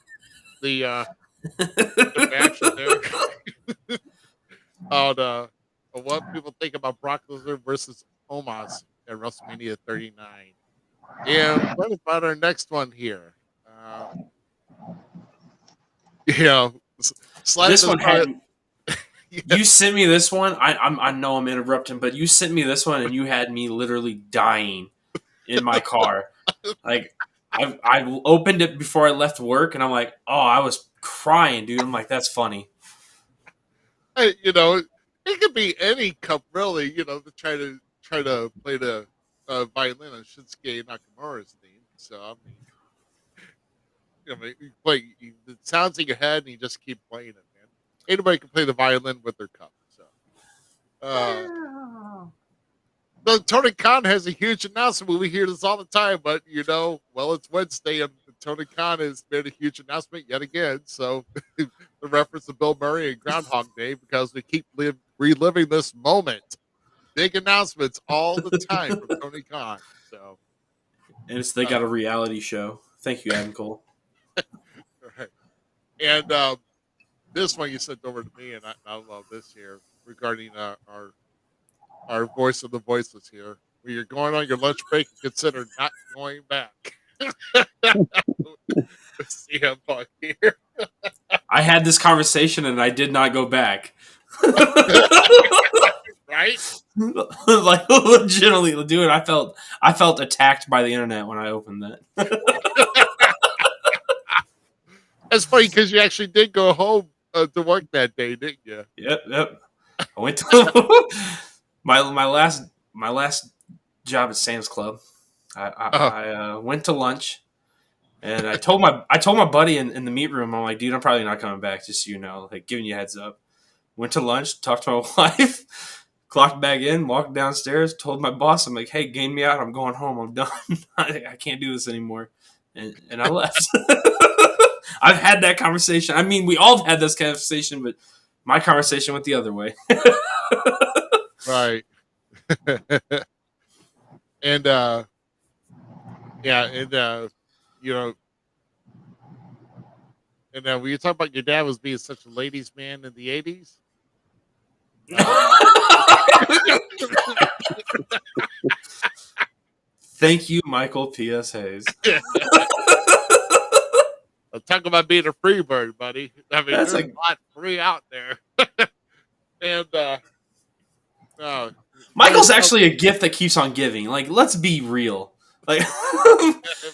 match there. on what people think about Brock Lesnar versus Omos at WrestleMania 39. And what about our next one here? This one had. You sent me this one. I know I'm interrupting, but you sent me this one, and you had me literally dying in my car. Like, I opened it before I left work, and I'm like, oh, I was crying, dude. I'm like, that's funny. It could be any cup, really. To try to play the violin on Shinsuke Nakamura's theme. So you play. It sounds in your head, and you just keep playing it, man. Anybody can play the violin with their cup. So, so Tony Khan has a huge announcement. We hear this all the time, but it's Wednesday, and Tony Khan has made a huge announcement yet again. So, the reference to Bill Murray and Groundhog Day, because we keep reliving this moment. Big announcements all the time from Tony Khan. So, And they got a reality show. Thank you, Adam Cole. Right. And this one you sent over to me, and I love this here regarding our voice of the voiceless here. Where you're going on your lunch break and consider not going back. CM Punk here. I had this conversation and I did not go back. Right? Like legitimately, dude, I felt attacked by the internet when I opened that. That's funny because you actually did go home to work that day, didn't you? Yep. I went to my last job at Sam's Club. I went to lunch, and I told my buddy in the meat room, I'm like, dude, I'm probably not coming back, just so you know, like giving you a heads up. Went to lunch, talked to my wife, clocked back in, walked downstairs, told my boss, I'm like, hey, gain me out, I'm going home, I'm done. I can't do this anymore, and I left. I've had that conversation. I mean, we all have had this conversation, but my conversation went the other way. Right. And when you talk about your dad was being such a ladies' man in the 80s. Thank you, Michael P.S. Hayes. Talk about being a free bird, buddy. I mean, That's there's a lot free out there. And Michael's actually a gift that keeps on giving. Like, let's be real. Like,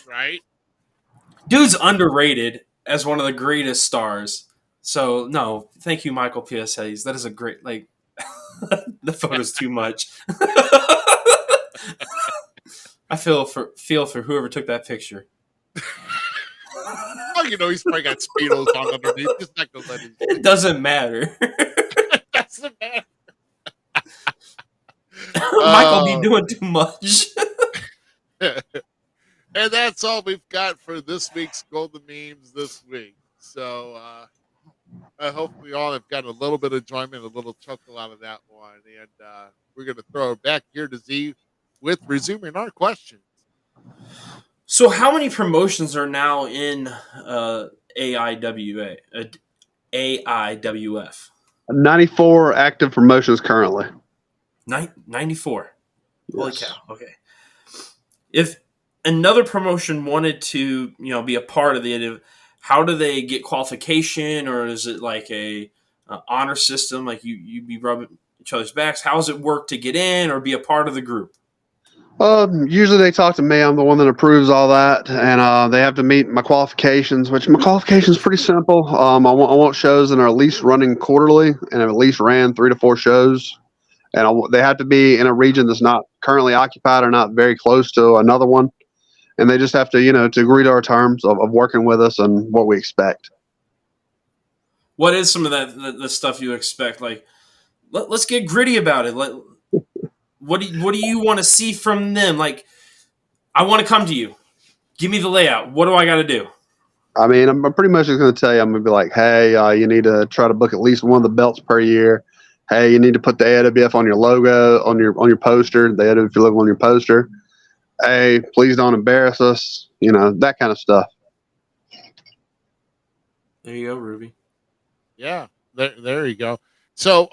right? Dude's underrated as one of the greatest stars. So, no, thank you, Michael P.S. Hayes. That is a great, like, the photo's too much. I feel for whoever took that picture. Oh, he's probably got Speedos on underneath. He's not gonna let him. It doesn't matter. It doesn't matter. Michael be doing too much. And that's all we've got for this week's Golden Memes this week. So I hope we all have gotten a little bit of enjoyment, a little chuckle out of that one. And we're going to throw it back here to Z with resuming our questions. So how many promotions are now in AIWF? 94 active promotions currently. 94. Yes. Holy cow. Okay. If another promotion wanted to, be a part of the, how do they get qualification, or is it like a honor system? Like you be rubbing each other's backs. How does it work to get in or be a part of the group? Usually they talk to me. I'm the one that approves all that, and they have to meet my qualifications, which my qualifications pretty simple. I want shows that are at least running quarterly and have at least ran 3 to 4 shows, and they have to be in a region that's not currently occupied or not very close to another one, and they just have to, to agree to our terms of working with us and what we expect. What is some of the stuff you expect? Like, let's get gritty about it. What do you want to see from them? Like, I want to come to you. Give me the layout. What do I got to do? I mean, I'm pretty much just going to tell you. I'm going to be like, hey, you need to try to book at least one of the belts per year. Hey, you need to put the AWF on your logo, on your poster, the AWF logo on your poster. Hey, please don't embarrass us. That kind of stuff. There you go, Ruby. Yeah, there you go. So,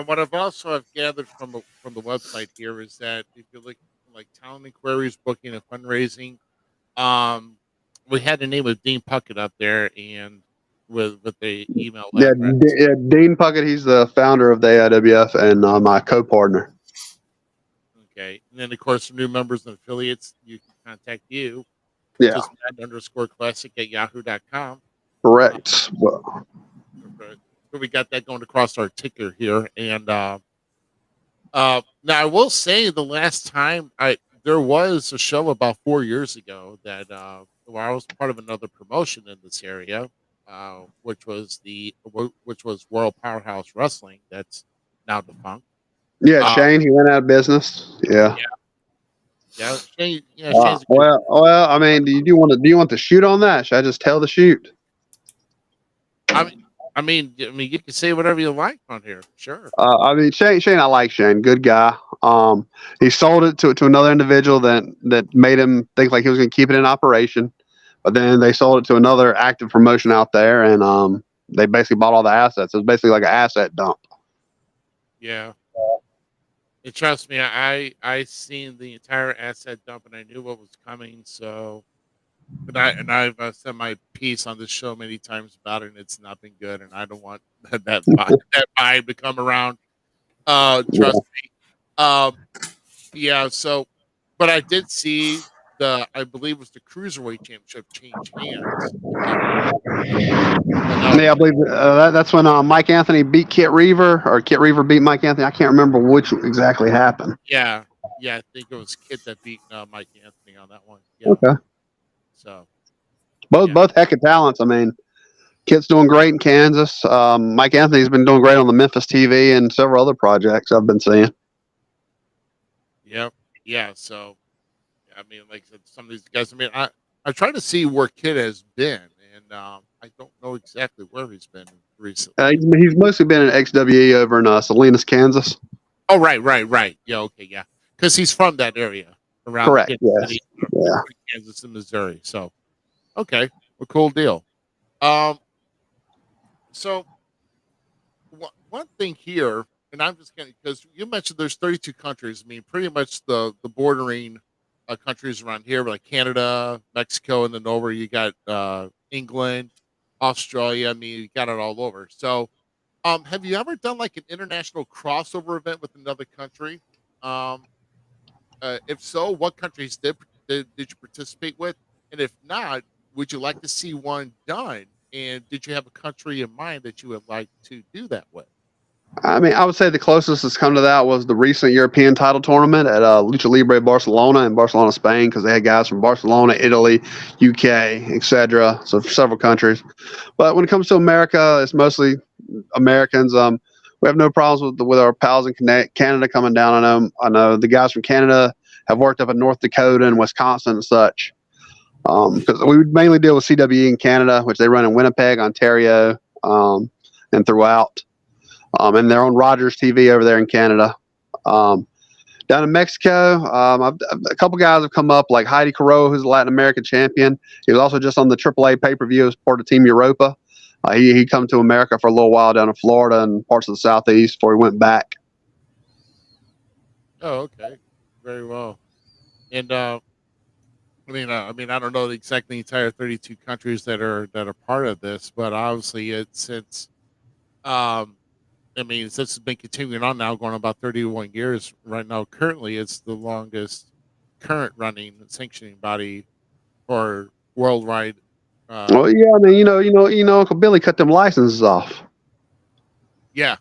what I've also gathered from the website here is that if you look like talent inquiries, booking, and fundraising, we had the name of Dean Puckett up there, and with the email. Yeah, Dean Puckett. He's the founder of the AIWF and my co-partner. Okay, and then of course for new members and affiliates, you can contact you. Yeah. Just @_classic@yahoo.com. Correct. So we got that going across our ticker here, and Now I will say the last time there was a show about 4 years ago that where I was part of another promotion in this area, which was World Powerhouse Wrestling. That's now defunct. Yeah, Uh, Shane, he went out of business. Yeah. yeah, yeah, Shane, yeah, Shane's a good. Well. I mean, do you want to shoot on that? Should I just tell the shoot? I mean, you can say whatever you like on here. Sure. I mean, Shane, I like Shane. Good guy. He sold it to another individual that made him think like he was going to keep it in operation, but then they sold it to another active promotion out there, and they basically bought all the assets. It was basically like an asset dump. Yeah. And trust me, I seen the entire asset dump and I knew what was coming. So, I've said my piece on this show many times about it, and it's not been good. And I don't want that vibe to come around. Trust me. Yeah. So, but I did see I believe it was the cruiserweight championship change hands. Yeah, I believe that's when Mike Anthony beat Kit Reaver, or Kit Reaver beat Mike Anthony. I can't remember which exactly happened. Yeah. I think it was Kit that beat Mike Anthony on that one. Yeah. Okay. So both heck of talents. I mean, Kit's doing great in Kansas. Mike Anthony's been doing great on the Memphis TV and several other projects I've been seeing. Yep. Yeah. So, I mean, like I said, some of these guys. I mean, I try to see where Kid has been, and I don't know exactly where he's been recently. He's mostly been in XWE over in Salinas, Kansas. Oh, right. Yeah. Okay. Yeah. Because he's from that area around. Correct. Yes. Yeah. Kansas and Missouri. So, okay, a cool deal. So one thing here, and I'm just going because you mentioned there's 32 countries. I mean, pretty much the bordering countries around here, like Canada, Mexico, and then over you got England, Australia. I mean, you got it all over. So, have you ever done like an international crossover event with another country? If so, what countries did you participate with? And if not, would you like to see one done? And did you have a country in mind that you would like to do that with? I mean, I would say the closest that's come to that was the recent European title tournament at Lucha Libre Barcelona in Barcelona, Spain, because they had guys from Barcelona, Italy, UK, etc. So several countries. But when it comes to America, it's mostly Americans. We have no problems with our pals in Canada coming down. I know the guys from Canada have worked up in North Dakota and Wisconsin and such. Because we mainly deal with CWE in Canada, which they run in Winnipeg, Ontario, and throughout. And they're on Rogers TV over there in Canada. Down in Mexico, a couple guys have come up, like Heidi Coroa, who's a Latin American champion. He was also just on the AAA pay-per-view as part of Team Europa. He come to America for a little while down in Florida and parts of the Southeast before he went back. Oh, okay, very well. And I don't know exactly the entire 32 countries that are part of this, but obviously since it's been continuing on now, going about 31 years right now. Currently, it's the longest current running sanctioning body for worldwide. Well, yeah, I mean, Uncle Billy cut them licenses off. Yeah.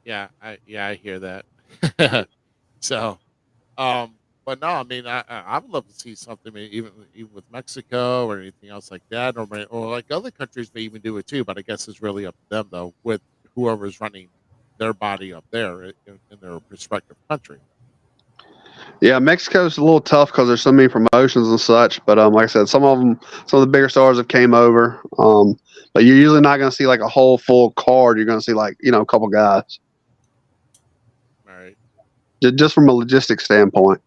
I hear that. So, but no, I mean, I would love to see something, even with Mexico or anything else like that, or like other countries may even do it too. But I guess it's really up to them, though, with whoever's running their body up there in their respective country. Yeah, Mexico's a little tough because there's so many promotions and such. But like I said, some of the bigger stars have came over. But you're usually not going to see like a whole full card. You're going to see like a couple guys. All right. Just from a logistics standpoint.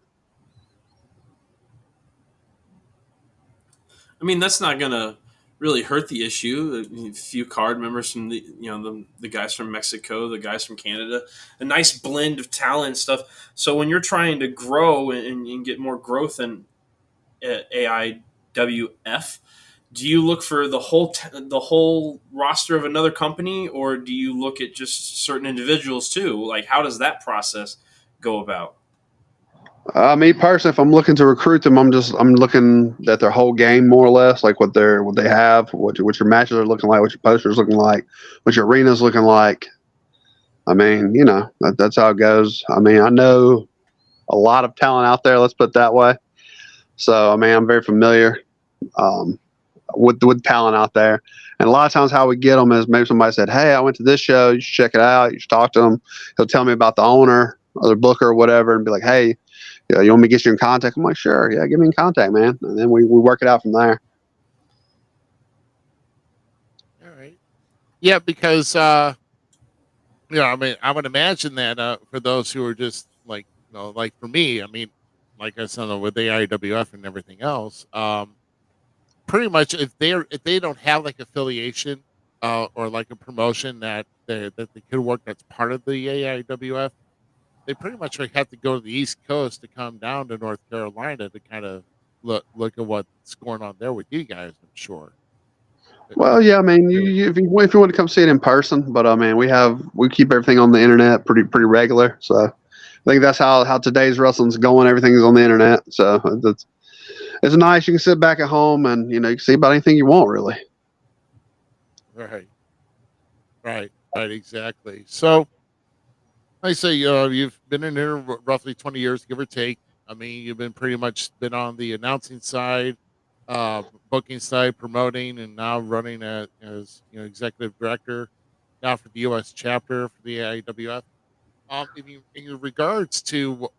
I mean, that's not going to really hurt the issue. A few card members from the guys from Mexico, the guys from Canada, a nice blend of talent and stuff. So when you're trying to grow and get more growth in AIWF, do you look for the whole roster of another company, or do you look at just certain individuals too? Like, how does that process go about? Me personally, if I'm looking to recruit them, I'm looking at their whole game more or less, like what they have, what your matches are looking like, what your posters looking like, what your arena's looking like. I mean, that's how it goes. I mean, I know a lot of talent out there. Let's put it that way. So, I mean, I'm very familiar with talent out there. And a lot of times, how we get them is maybe somebody said, "Hey, I went to this show. You should check it out. You should talk to them." He'll tell me about the owner or the booker or whatever, and be like, "Hey, you want me to get you in contact?" I'm like, "Sure, yeah, get me in contact, man." And then we work it out from there. All right. Yeah, because I mean, I would imagine that for those who are just like, like for me, I mean, like I said, with the IWF and everything else, pretty much if they don't have like affiliation or like a promotion that they could work that's part of the AIWF, they pretty much like have to go to the East Coast to come down to North Carolina to kind of look at what's going on there with you guys. I'm sure. Well, yeah, I mean, if you want to come see it in person, but I mean, we keep everything on the internet pretty regular. So I think that's how today's wrestling's going. Everything's on the internet, so it's nice. You can sit back at home and you can see about anything you want, really. Right, exactly. So I say, you've been in here roughly 20 years, give or take. I mean, you've been pretty much been on the announcing side, booking side, promoting, and now running as executive director now for the U.S. chapter for the AIWF. In regards to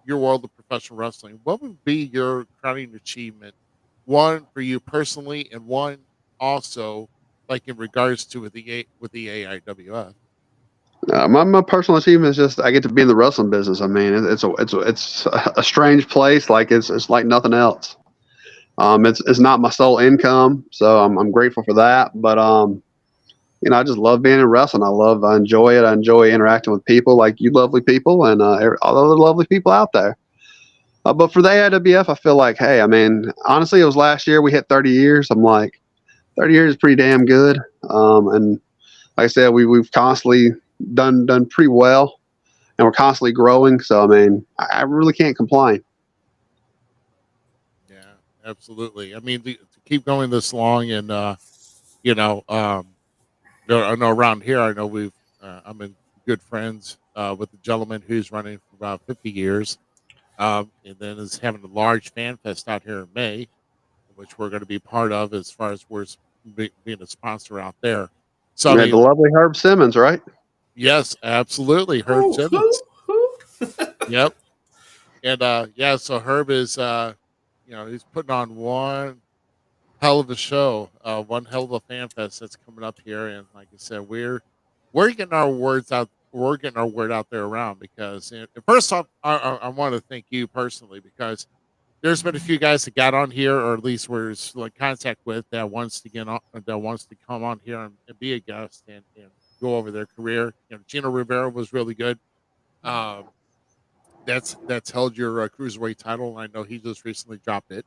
your world of professional wrestling, what would be your crowning achievement? One for you personally, and one also like in regards to with the AIWF. My personal achievement is just I get to be in the wrestling business. I mean, it's a strange place. Like it's like nothing else. It's not my sole income, so I'm grateful for that. But I just love being in wrestling. I enjoy it. I enjoy interacting with people like you, lovely people, and all the other lovely people out there. But for the AIWF, I feel like, hey, I mean, honestly, it was last year we hit 30 years. I'm like, 30 years is pretty damn good. And like I said, we've constantly done pretty well, and we're constantly growing. So I mean, I really can't complain. Yeah, absolutely. I mean, to keep going this long, and I know around here, I know I'm in good friends with the gentleman who's running for about 50 years, and then is having a large fan fest out here in May, which we're going to be part of as far as being a sponsor out there. So, The lovely Herb Simmons, right? Yes, absolutely. Herb Simmons. Yep. And so Herb is he's putting on one hell of a show, one hell of a fan fest that's coming up here. And like I said, we're getting our words out. We're getting our word out there around because first off, I want to thank you personally because there's been a few guys that got on here, or at least we're like contact with that wants to come on here and be a guest and go over their career. Gino Rivera was really good. That's held your cruiserweight title, and I know he just recently dropped it.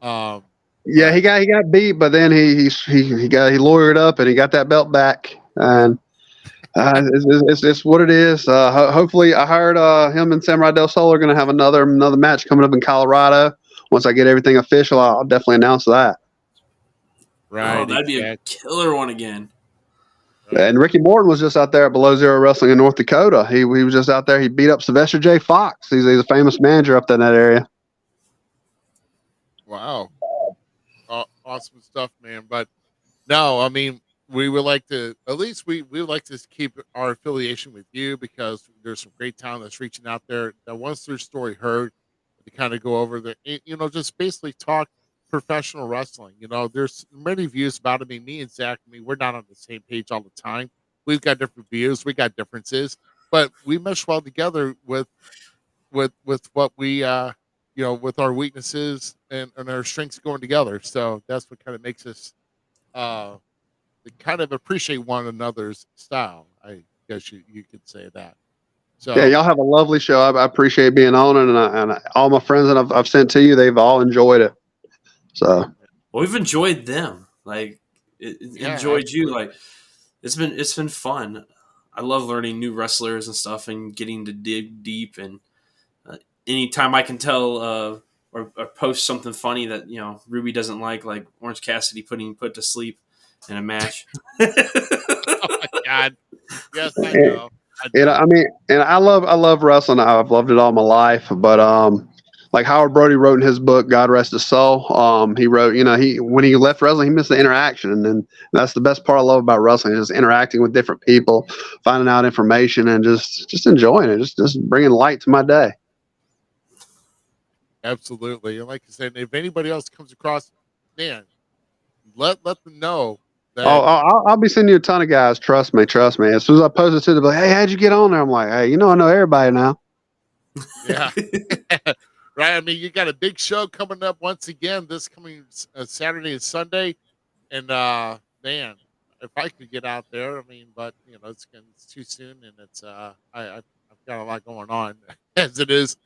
Yeah, he got beat, but then he lawyered up and he got that belt back, and it's what it is. Hopefully, I heard him and Samurai Del Sol are going to have another match coming up in Colorado. Once I get everything official, I'll definitely announce that. Right, oh, that'd be a killer one again. And Ricky Morton was just out there at Below Zero Wrestling in North Dakota. He was just out there. He beat up Sylvester J. Fox. He's a famous manager up in that area. Wow. Awesome stuff, man. But no, I mean, we would like to, at least we would like to keep our affiliation with you because there's some great talent that's reaching out there that wants their story heard to kind of go over just basically talk professional wrestling. There's many views about it. I mean, me and Zach, we're not on the same page all the time. We've got different views. We got differences, but we mesh well together with what we, with our weaknesses and our strengths going together. So that's what kind of makes us kind of appreciate one another's style. I guess you could say that. So yeah, y'all have a lovely show. I appreciate being on it, and all my friends that I've sent to you, they've all enjoyed it. So well, we've enjoyed them. Like enjoyed you. Like it's been fun. I love learning new wrestlers and stuff, and getting to dig deep. And anytime I can tell or post something funny that Ruby doesn't like Orange Cassidy put to sleep in a match. Oh my God. Yes, I And, know. I know. I mean, and I love wrestling. I've loved it all my life. But like Howard Brody wrote in his book, God Rest His Soul. He wrote, he when he left wrestling, he missed the interaction, and then that's the best part I love about wrestling, is interacting with different people, finding out information, and just enjoying it, just bringing light to my day. Absolutely. And like I said, if anybody else comes across, man, let them know Oh, that. I'll be sending you a ton of guys. Trust me, trust me. As soon as I post it to them, like, hey, how'd you get on there? I'm like, hey, I know everybody now. Yeah. Right. I mean, you got a big show coming up once again this coming Saturday and Sunday, and man, if I could get out there, I mean, but it's too soon, and I've got a lot going on as it is.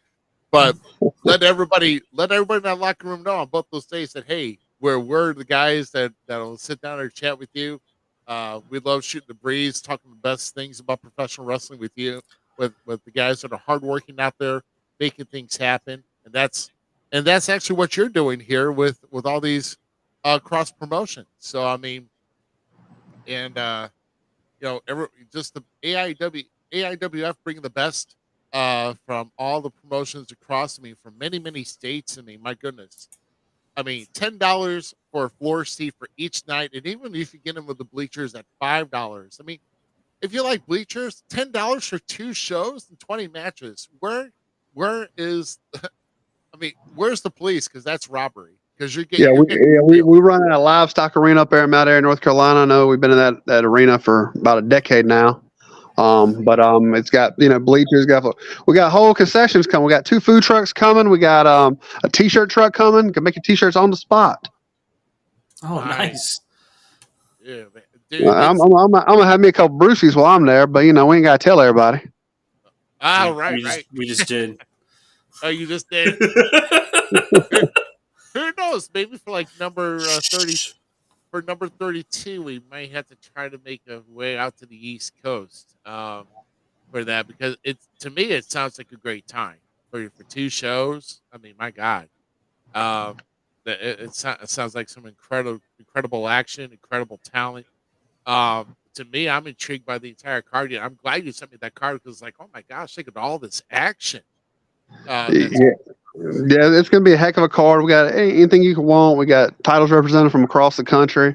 But let everybody in that locker room know on both those days that, hey, we're the guys that'll sit down and chat with you. We love shooting the breeze, talking the best things about professional wrestling with you, with the guys that are hardworking out there, making things happen, and that's actually what you're doing here with all these cross promotions. So I mean, and just the AIWF bringing the best from all the promotions across. I mean, from many states. I mean, my goodness. I mean, $10 for a floor seat for each night, and even if you get them with the bleachers at $5. I mean, if you like bleachers, $10 for 2 shows and 20 matches. Where is? I mean, where's the police? Because that's robbery. Because Yeah, you're getting a deal. we run a livestock arena up there in Mount Airy, North Carolina. I know we've been in that arena for about a decade now. But it's got bleachers. We got whole concessions coming. We got 2 food trucks coming. We got a t-shirt truck coming. Can make your t-shirts on the spot. Oh, nice. Yeah, man. Dude, I'm gonna have me a couple Bruceys while I'm there, but we ain't gotta tell everybody. right. We just did. Oh, you just did. Who knows? Maybe for like number 30, for number 32, we might have to try to make a way out to the East Coast for that, because to me it sounds like a great time for 2 shows. I mean, my God, um, it sounds like some incredible action, incredible talent. To me, I'm intrigued by the entire card. I'm glad you sent me that card, because like, oh my gosh, look at all this action. That's Yeah, yeah, it's gonna be a heck of a card. We got anything you can want. We got titles represented from across the country.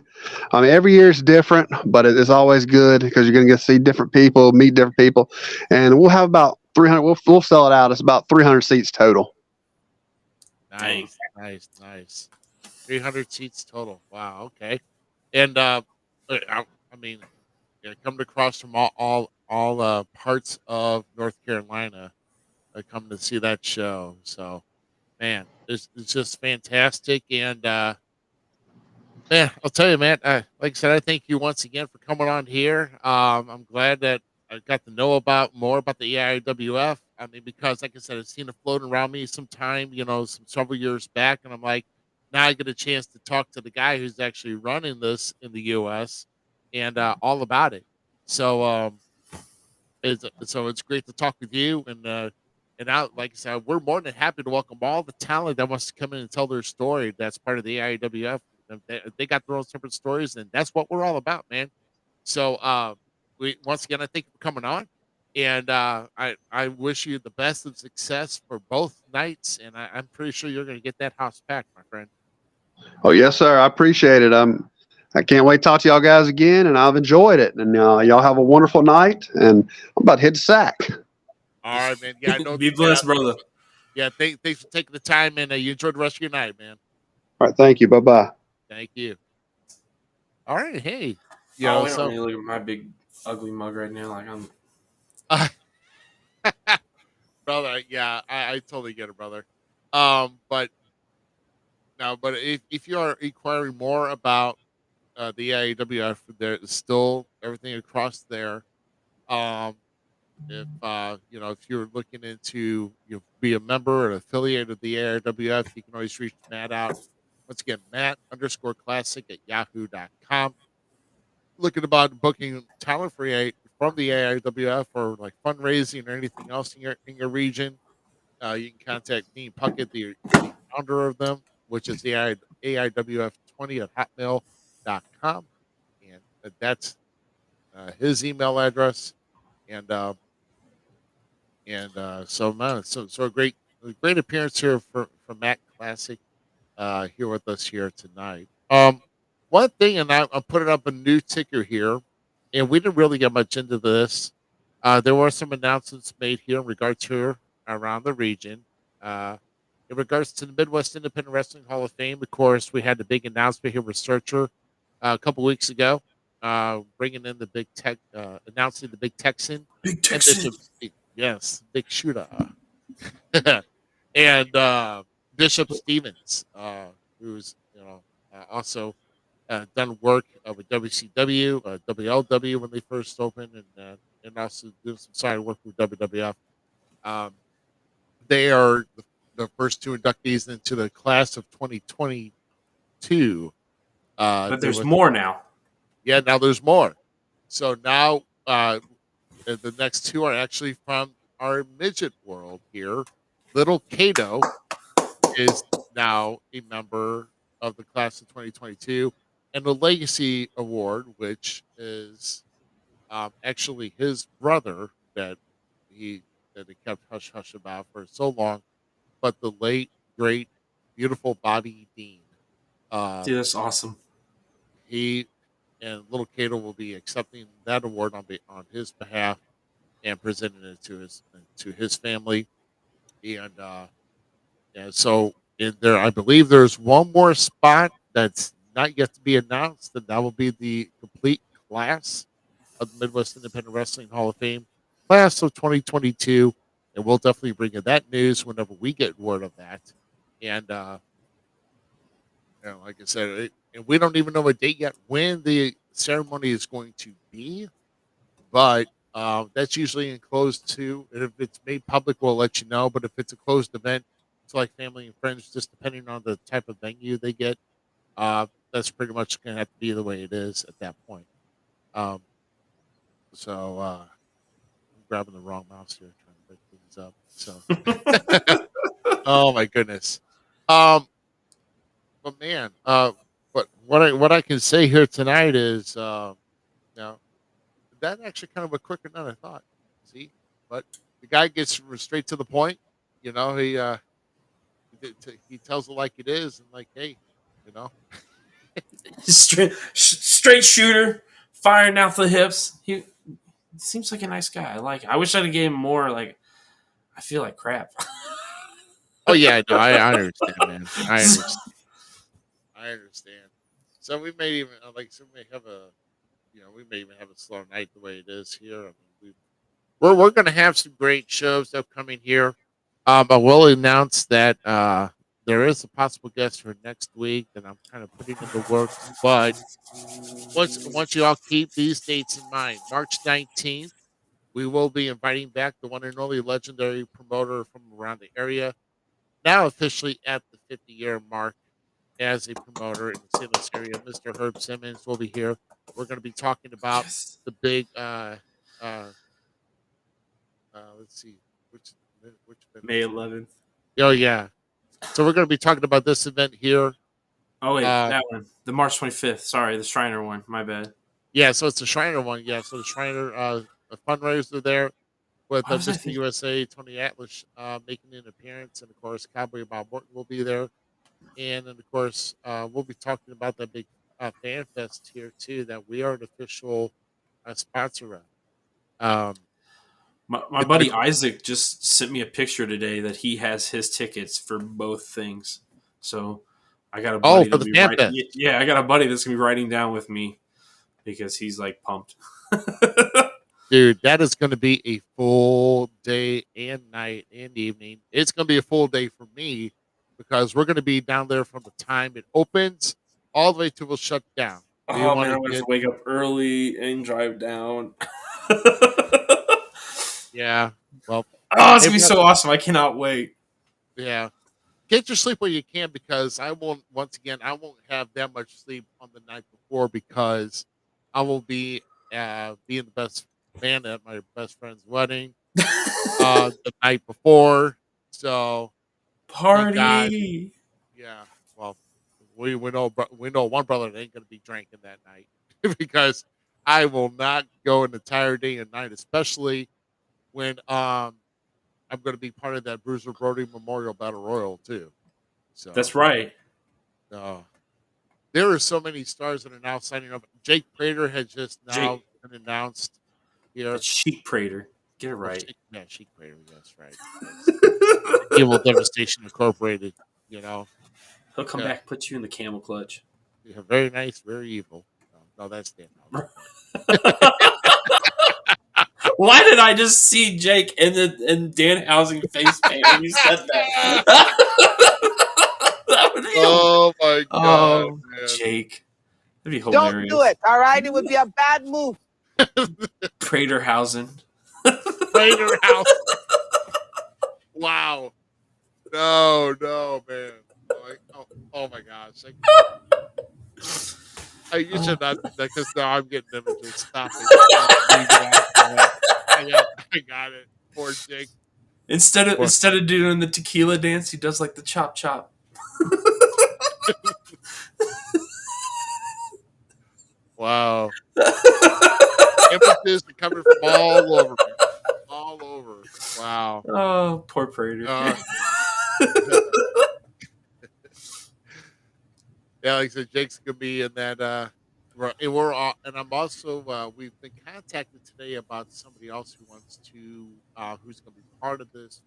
I mean, every year is different, but it's always good because you're gonna get to see different people, meet different people, and we'll have about 300. We'll sell it out. It's about 300 seats total. nice. 300 seats total. Wow. Okay. And I mean, coming across from all parts of North Carolina, coming to see that show. So, man, it's just fantastic. And man, I'll tell you, man. Like I said, I thank you once again for coming on here. I'm glad that I got to know more about the AIWF. I mean, because like I said, I've seen it floating around me sometime, several years back, and I'm like, now I get a chance to talk to the guy who's actually running this in the U.S. and all about it. So, it's great to talk with you, and out, like I said, we're more than happy to welcome all the talent that wants to come in and tell their story. That's part of the AIWF. They got their own separate stories, and that's what we're all about, man. So, we once again, I thank you for coming on, and I wish you the best of success for both nights, and I'm pretty sure you're going to get that house packed, my friend. Oh yes, sir. I appreciate it. I can't wait to talk to y'all guys again, and I've enjoyed it. And y'all have a wonderful night. And I'm about to hit the sack. All right, man. Yeah, I know. Be blessed, brother. Yeah, thanks for taking the time, and you enjoy the rest of your night, man. All right, thank you. Bye bye. Thank you. All right, hey. Oh, so look at my big ugly mug right now. Like I'm, brother. Yeah, I totally get it, brother. But if you are inquiring more about the AIWF, there's still everything across there. If you're looking into be a member or affiliate of the AIWF, you can always reach Matt out. Once again, Matt_classic at yahoo.com. Looking about booking talent from the AIWF or like fundraising or anything else in your region, you can contact me, Puckett, the founder of them, which is the AIWF20 at hotmail.com. And that's his email address, and so man, so a great appearance here from Matt Classic here with us here tonight. One thing, and I'm putting up a new ticker here, and we didn't really get much into this. There were some announcements made here in regard to around the region. In regards to the Midwest Independent Wrestling Hall of Fame, of course, we had the big announcement here with Searcher a couple weeks ago, bringing in the big tech, announcing the big Texan Big and Texan. yes, big shooter, and Bishop Stevens, who's also done work with WCW, WLW when they first opened, and also doing some side work with WWF. Um, they are the first two inductees into the class of 2022. But They there's were, more now. yeah, now there's more. So now the next two are actually from our midget world here. Little Kato is now a member of the class of 2022, and the Legacy Award, which is actually his brother he that he kept hush hush about for so long, but the late great beautiful Bobby Dean. Dude, Um, that's awesome. he and Little Cato will be accepting that award on his behalf and presenting it to his family. And so in there, I believe there's one more spot that's not yet to be announced, and that will be the complete class of the Midwest Independent Wrestling Hall of Fame class of 2022. And we'll definitely bring you that news whenever we get word of that. And like I said, and we don't even know a date yet when the ceremony is going to be, but that's usually enclosed too. And if it's made public, we'll let you know. But if it's a closed event, it's like family and friends, just depending on the type of venue they get. That's pretty much going to have to be the way it is at that point. Um, so I'm grabbing the wrong mouse here, trying to break things up. So, oh my goodness. Um, but man, but what I can say here tonight is, now that actually kind of a quicker than I thought. See, but the guy gets straight to the point. He he tells it like it is, and like, hey, you know, Straight shooter, firing out the hips. He seems like a nice guy. I wish I'd have gave him more. I feel like crap. oh yeah, no, I understand, man. I understand. So we may even so we may have we may even have a slow night the way it is here. I mean, we're going to have some great shows upcoming here. I will announce that there is a possible guest for next week that I'm kind of putting in the works. But once you all keep these dates in mind, March 19th, we will be inviting back the one and only legendary promoter from around the area, now officially at the 50-year mark as a promoter in the St. Louis area. Mr. Herb Simmons will be here. We're going to be talking about Yes. the big uh, let's see, which May 11th. oh yeah, so we're going to be talking about this event here. Oh wait, Uh, that one. The March 25th. Sorry, the Shriner one. My bad. yeah, so it's the Shriner one. Yeah, so the Shriner a fundraiser there with Why was I Mr. thinking- USA Tony Atlas making an appearance, and of course Cowboy Bob Morton will be there, and then of course we'll be talking about that big fan fest here too that we are an official sponsor of. Um, My buddy Isaac just sent me a picture today that he has his tickets for both things. So I got a buddy for that'll the be fan writing, fest. yeah, I got a buddy that's gonna be writing down with me because he's pumped. Dude, that is going to be a full day and night and evening. It's going to be a full day for me because we're going to be down there from the time it opens all the way till we'll shut down. Oh man, I'm gonna have to wake up early and drive down. Yeah. Well, Oh, it's hey, gonna be so awesome! I cannot wait. yeah. Get your sleep when you can because I won't, once again, I won't have that much sleep on the night before because I will be being the best man at my best friend's wedding the night before. So, thank God. Party. Yeah, well, we know one brother that ain't gonna be drinking that night because I will not go an entire day and night, especially when I'm going to be part of that Bruiser Brody Memorial Battle Royal too. So That's right. uh, there are so many stars that are now signing up. Jake Prater has just now Jake, been announced here. that's Sheik Prater. Get it Oh, right. Sheik Prater, yes, right. Yes. Evil Devastation Incorporated. You know, He'll come yeah, back, put you in the camel clutch. yeah, very nice, very evil. No, that's Dan. Why did I just see Jake in Dan Housing face paint when you said that? That would be Oh my god, oh, man! Jake. That'd be Don't do hilarious. it. All right, it would be a bad move. Praterhausen. Prater House. Wow. No, no, man. Oh my gosh. You should not do that because now I'm getting images. Stop it. I got it. Poor Jake. Instead of doing the tequila dance, he does like the chop chop. Wow. Images are coming from all over me. All over. Wow. Oh, poor Prater. Yeah, like I said, Jake's gonna be in that. And we're all, and I'm also. We've been contacted today about somebody else who wants to, who's gonna be part of this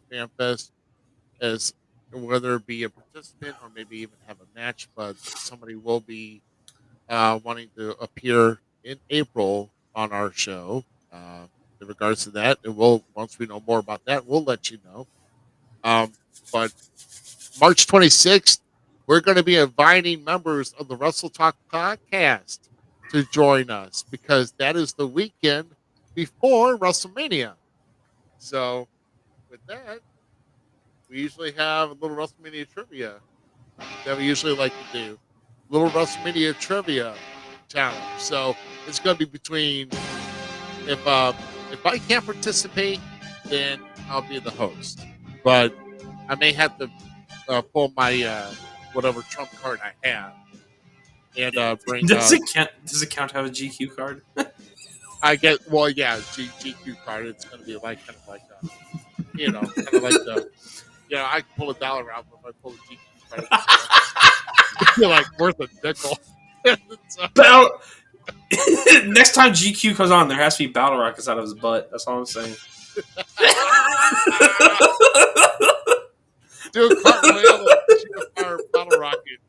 fan fest, as whether it be a participant or maybe even have a match. But somebody will be wanting to appear in April on our show. In regards to that, and we'll once we know more about that, we'll let you know. But March 26th, we're going to be inviting members of the Wrestle Talk podcast to join us because that is the weekend before WrestleMania. So, with that, we usually have a little WrestleMania trivia that we usually like to do. Little WrestleMania trivia challenge. So, it's going to be between if I can't participate, then I'll be the host. But I may have to pull my whatever trump card I have and bring. Does it count? Does it count to have a GQ card? I get GQ card. It's going to be like kind of like kind of like the I can pull a dollar out, but if I pull a GQ card, it's like worth a nickel. So, Next time GQ comes on, there has to be battle rockets out of his butt. That's all I'm saying. do a cartwheel and shoot a fire battle rocket.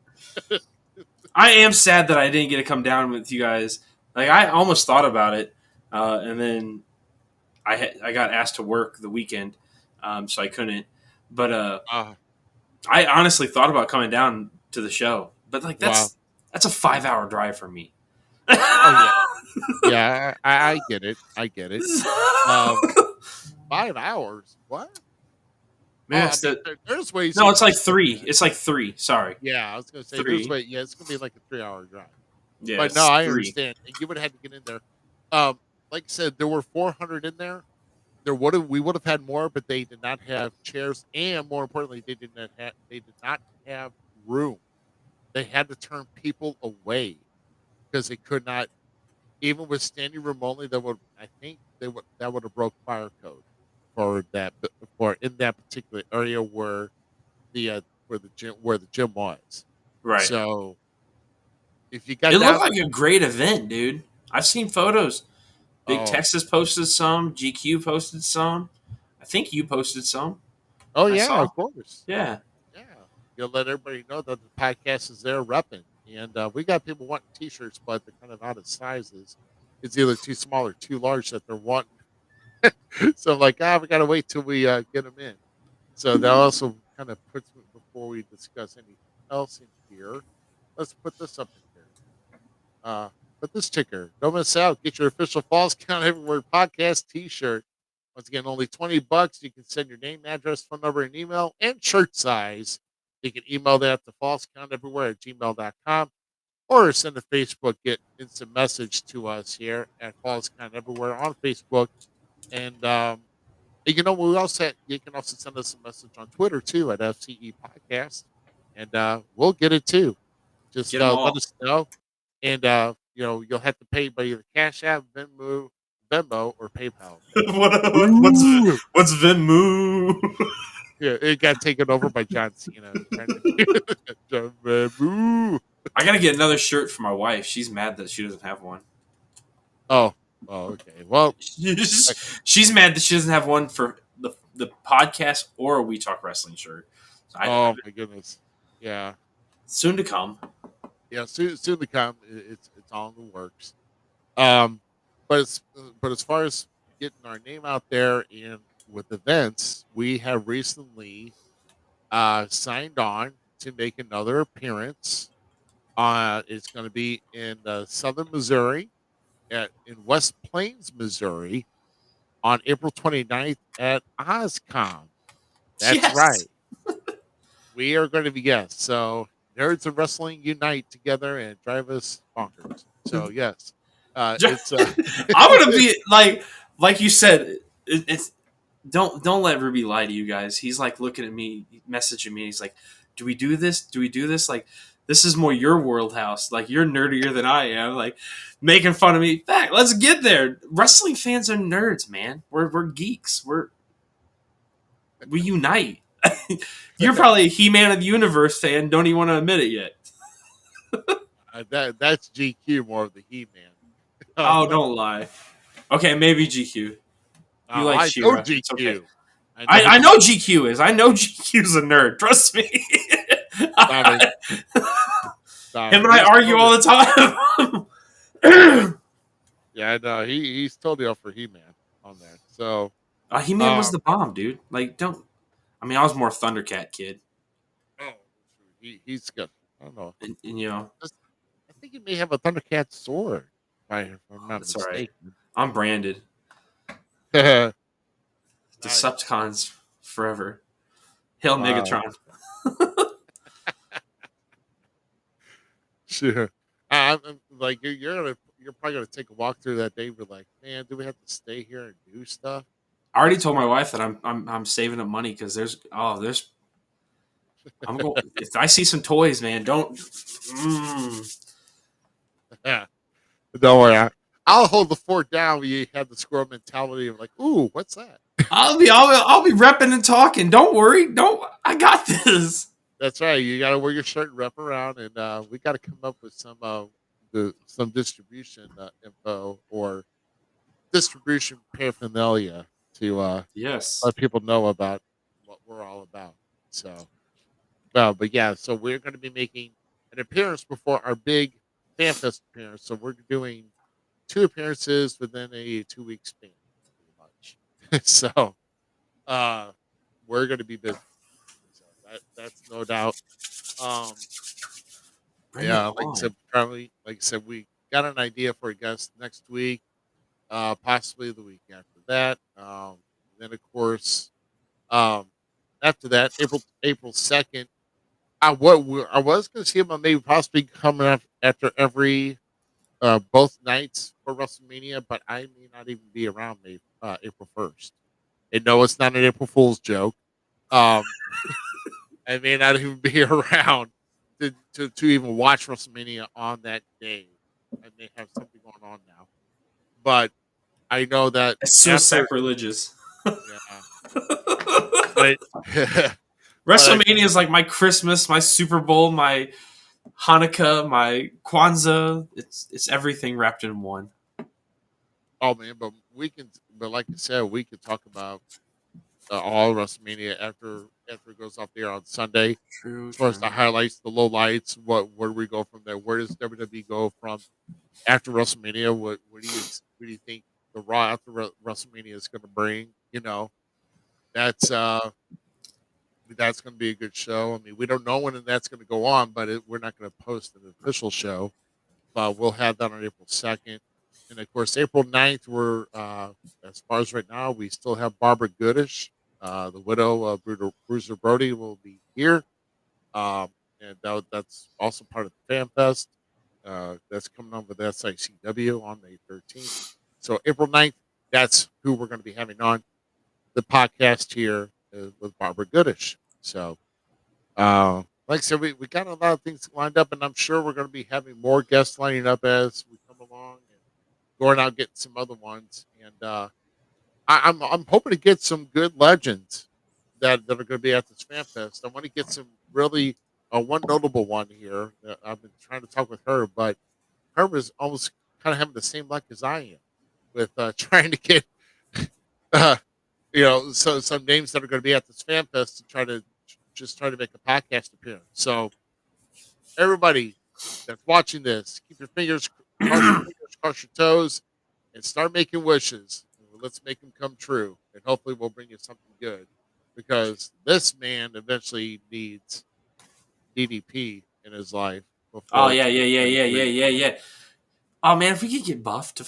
I am sad that I didn't get to come down with you guys. Like I almost thought about it, and then I got asked to work the weekend, so I couldn't. But I honestly thought about coming down to the show, but like that's a 5-hour drive for me. Yeah, I get it. I get it. 5 hours? What? Man, there's ways. No, it's like 3. It's like 3. Sorry. Yeah, I was gonna say 3. there's way. Yeah, it's gonna be like a 3-hour drive. Yeah, but no, I 3. understand. You would have had to get in there. Like I said, there were 400 in there. We would have had more, but they did not have chairs, and more importantly, they did not have room. They had to turn people away because they could not, even with standing room only. That would have broke fire code for in that particular area where the gym was. Right. So if you got it looked like a great event, dude. I've seen photos. Big Oh. Texas posted some. GQ posted some. I think you posted some. Oh I yeah, saw. of course. Yeah. Yeah, you'll let everybody know that the podcast is there repping, and we got people wanting T-shirts, but they're kind of out of sizes. It's either too small or too large that they're wanting. So I'm like, we gotta wait till we get them in. So that also kind of puts me before we discuss anything else in here. Let's put this up in here. Put this ticker. Don't miss out. Get your official Falls Count Everywhere podcast T-shirt. Once again, only $20. You can send your name, address, phone number, and email, and shirt size. You can email that to fallscounteverywhere@gmail.com or send a Facebook, get instant message to us here at Falls Count Everywhere on Facebook. And you can also send us a message on Twitter too at FCE Podcast, and we'll get it too. Just let us know. And you'll have to pay by either Cash App, Venmo, or PayPal. What's Ooh. what's Venmo? Yeah, it got taken over by John Cena. John Venmo. I gotta get another shirt for my wife. She's mad that she doesn't have one. Oh, okay. Well, She's mad that she doesn't have one for the podcast or a We Talk Wrestling shirt. So oh my goodness. Yeah, soon to come. yeah. Soon to come. It's all in the works. Um, but as far as getting our name out there and with events, we have recently signed on to make another appearance. It's going to be in southern Missouri, in West Plains, Missouri, on April 29th at OzCon. That's Yes. right. We are going to be guests. So Nerds of Wrestling unite together and drive us bonkers. So yes, it's. I'm gonna be like you said. It's don't let Ruby lie to you guys. He's like looking at me, messaging me. He's like, "Do we do this? Do we do this? Like, this is more your world house. Like, you're nerdier than I am. Like, making fun of me. Back, let's get there. Wrestling fans are nerds, man. We're geeks. We unite. You're probably a He-Man of the Universe fan. Don't even want to admit it yet. That's GQ more of the He-Man. Oh, don't lie. Okay, maybe GQ. You like I She-Ra. know It's GQ. okay. I know GQ is. I know GQ's a nerd. Trust me. Him and I argue all the time. Yeah, no, he's totally up for He-Man on there. So He-Man was the bomb, dude. Like, don't. I mean, I was more Thundercat kid, he's good. I don't know. and you know, I think he may have a Thundercat sword. If I'm not that's all right. mistaken. I'm branded. Nice. Decepticons forever. Hail Wow. Megatron. Sure. I'm like you're probably gonna take a walk through that day. We're like, man, do we have to stay here and do stuff? I already told my wife that I'm saving up money because there's I'm going. If I see some toys, man, don't. Yeah. Don't worry. I'll hold the fort down when you have the squirrel mentality of like, ooh, what's that? I'll be repping and talking. Don't worry. I got this. That's right. You got to wear your shirt and rep around, and we got to come up with some distribution info or distribution paraphernalia to Yes. let people know about what we're all about. So, but yeah, so we're going to be making an appearance before our big FanFest appearance. So we're doing 2 appearances within a 2-week span, pretty much. So, we're going to be busy. So that's no doubt. Bring Yeah, it like I on. said, probably, like I said, we got an idea for a guest next week, possibly the week after that. Then of course, after that, April 2nd, I was going to see him maybe possibly coming up after every both nights for WrestleMania, but I may not even be around April 1st. And no, it's not an April Fool's joke. I may not even be around to even watch WrestleMania on that day. I may have something going on now, but I know that It's so sacrilegious. Yeah. But WrestleMania is like my Christmas, my Super Bowl, my Hanukkah, my Kwanzaa. It's everything wrapped in one. oh man, but like I said, we could talk about all WrestleMania after it goes off the air on Sunday. True. As far as the highlights, the lowlights, where do we go from there? Where does WWE go from after WrestleMania? What do you think the Raw after WrestleMania is going to bring? You know, that's going to be a good show. I mean, we don't know when that's going to go on, but we're not going to post an official show. But we'll have that on April 2nd. And of course, April 9th, we're, as far as right now, we still have Barbara Goodish, the widow of Bruiser Brody, will be here. And that's also part of the Fan Fest. That's coming on with SICW on May 13th. So April 9th, that's who we're going to be having on the podcast here with Barbara Goodish. So like I said, we got a lot of things lined up, and I'm sure we're going to be having more guests lining up as we come along and going out getting some other ones. And I'm hoping to get some good legends that are going to be at this fan fest. I want to get some really one notable one here. I've been trying to talk with her, but her was almost kind of having the same luck as I am with trying to get uh, so some names that are going to be at this fan fest to try to make a podcast appearance. So everybody that's watching this, keep your fingers, cross your toes, and start making wishes. Let's make them come true, and hopefully, we'll bring you something good. Because this man eventually needs DDP in his life. Oh yeah. Oh man, if we could get Buff to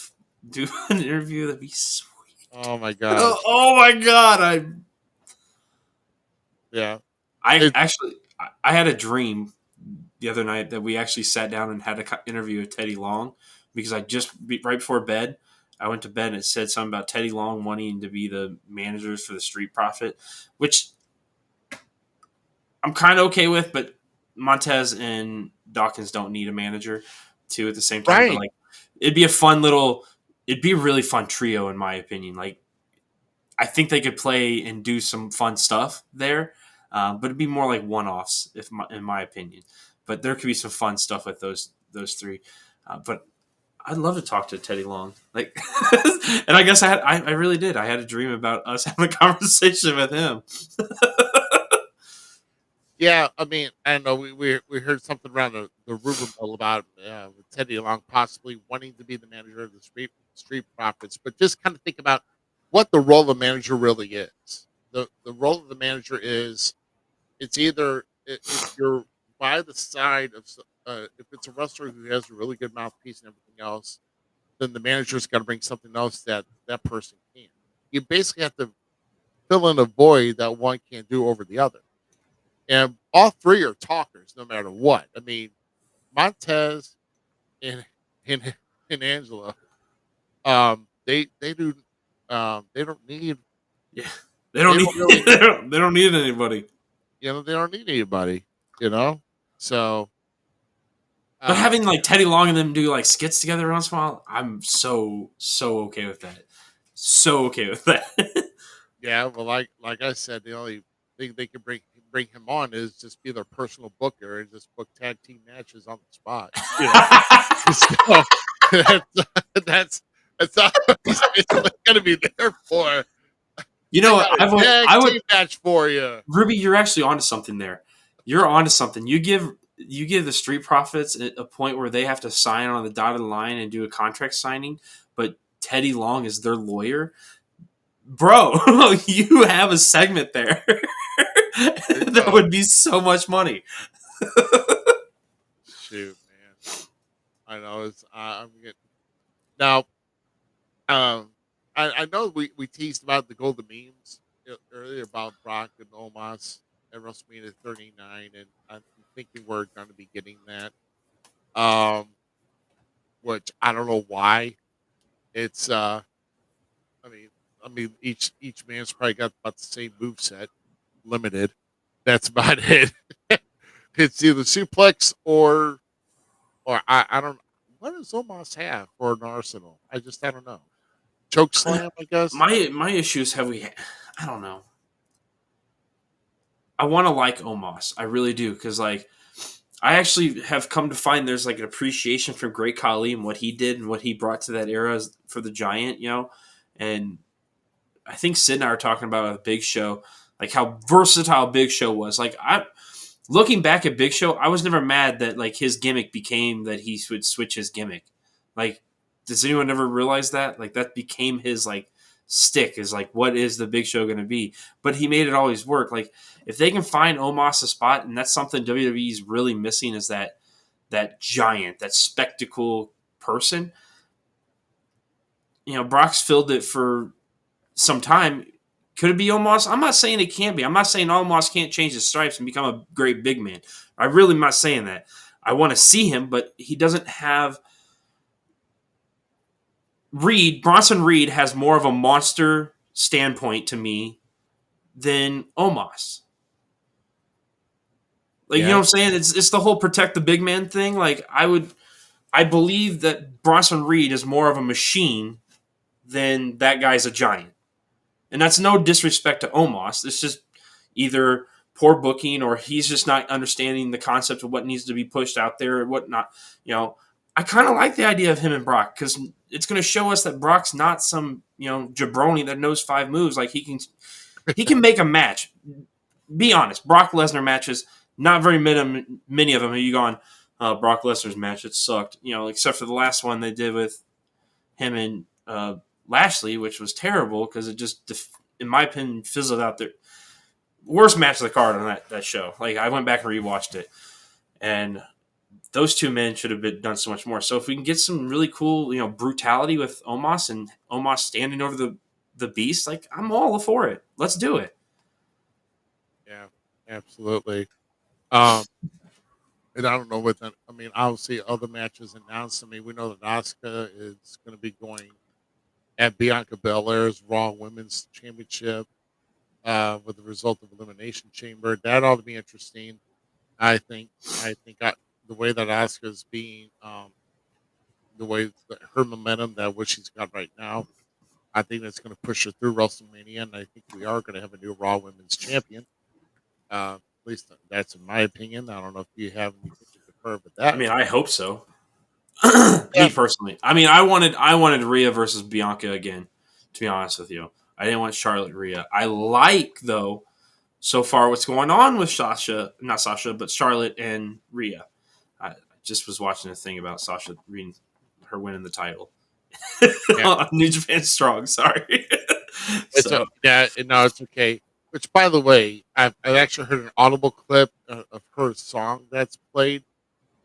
do an interview, that'd be sweet. Oh my god! Oh my god! Yeah. I had a dream the other night that we actually sat down and had an interview with Teddy Long because right before bed, I went to bed and it said something about Teddy Long wanting to be the managers for the Street Profit, which I'm kind of okay with, but Montez and Dawkins don't need a manager too at the same time. Right. But like, it'd be a really fun trio in my opinion. Like, I think they could play and do some fun stuff there, but it'd be more like one-offs, in my opinion. But there could be some fun stuff with those three. But I'd love to talk to Teddy Long, like, and I guess I really did. I had a dream about us having a conversation with him. Yeah, I mean, I don't know. We heard something around the rumor mill about Teddy Long possibly wanting to be the manager of the Street Profits, but just kind of think about what the role of the manager really is. The role of the manager is it's either if you're by the side of if it's a wrestler who has a really good mouthpiece and everything else, then the manager's got to bring something else that person can't. You basically have to fill in a void that one can't do over the other. And all three are talkers, no matter what. I mean, Montez and Angela, they do they don't need Yeah, they don't need anybody. They don't need anybody. So. But having like Teddy Long and them do like skits together every once in a while, I'm so okay with that. So okay with that. Yeah, well, like I said, the only thing they can bring him on is just be their personal booker and just book tag team matches on the spot. So that's all it's going to be there for. I would match for you, Ruby. You're actually onto something there. You're onto something. You give the Street Profits a point where they have to sign on the dotted line and do a contract signing, but Teddy Long is their lawyer. Bro, you have a segment there. That would be so much money. Shoot, man. I know I'm getting now. I know we teased about the golden memes earlier about Brock and Omos at WrestleMania 39, and I'm thinking we're going to be getting that. Which I don't know why. It's I mean each man's probably got about the same moveset, limited. That's about it. It's either suplex or I don't. What does Omos have for an arsenal? I don't know. Choke slam, I guess. My issue is I don't know. I want to like Omos. I really do, because like I actually have come to find there's like an appreciation for Great Khali and what he did and what he brought to that era for the Giant, and I think Sid and I were talking about a Big Show, like how versatile Big Show was. Like looking back at Big Show, I was never mad that like his gimmick became that he would switch his gimmick. Like, does anyone ever realize that? Like that became his like stick, is like, what is the Big Show going to be? But he made it always work. Like if they can find Omos a spot, and that's something WWE is really missing, is that giant, that spectacle person. Brock's filled it for some time. Could it be Omos? I'm not saying it can't be. I'm not saying Omos can't change his stripes and become a great big man. I really am not saying that. I want to see him, but he doesn't have... Bronson Reed has more of a monster standpoint to me than Omos. Like, you know what I'm saying? It's the whole protect the big man thing. Like, I believe that Bronson Reed is more of a machine than that guy's a giant. And that's no disrespect to Omos. It's just either poor booking or he's just not understanding the concept of what needs to be pushed out there and whatnot. I kind of like the idea of him and Brock because it's going to show us that Brock's not some jabroni that knows 5 moves. Like, he can make a match. Be honest, Brock Lesnar matches, not very many of them have you gone, Brock Lesnar's match, it sucked. Except for the last one they did with him and Lashley, which was terrible because it just, in my opinion, fizzled out there. Worst match of the card on that show. Like, I went back and rewatched it, and those two men should have done so much more. So if we can get some really cool, brutality with Omos and Omos standing over the beast, like, I'm all for it. Let's do it. Yeah, absolutely. And I don't know what that. I mean, obviously, other matches announced. I mean, we know that Asuka is going to be going at Bianca Belair's Raw Women's Championship with the result of Elimination Chamber. That ought to be interesting. I think the way that Asuka's being, the way that her momentum, that what she's got right now, I think that's going to push her through WrestleMania, and I think we are going to have a new Raw Women's Champion. At least that's in my opinion. I don't know if you have anything to defer with that. I mean, I hope so. Me personally. I mean, I wanted Rhea versus Bianca again, to be honest with you. I didn't want Charlotte Rhea. I like, though, so far what's going on with not Sasha, but Charlotte and Rhea. I just was watching a thing about Sasha her winning the title. New Japan Strong, sorry. It's okay. Which, by the way, I've actually heard an audible clip of her song that's played.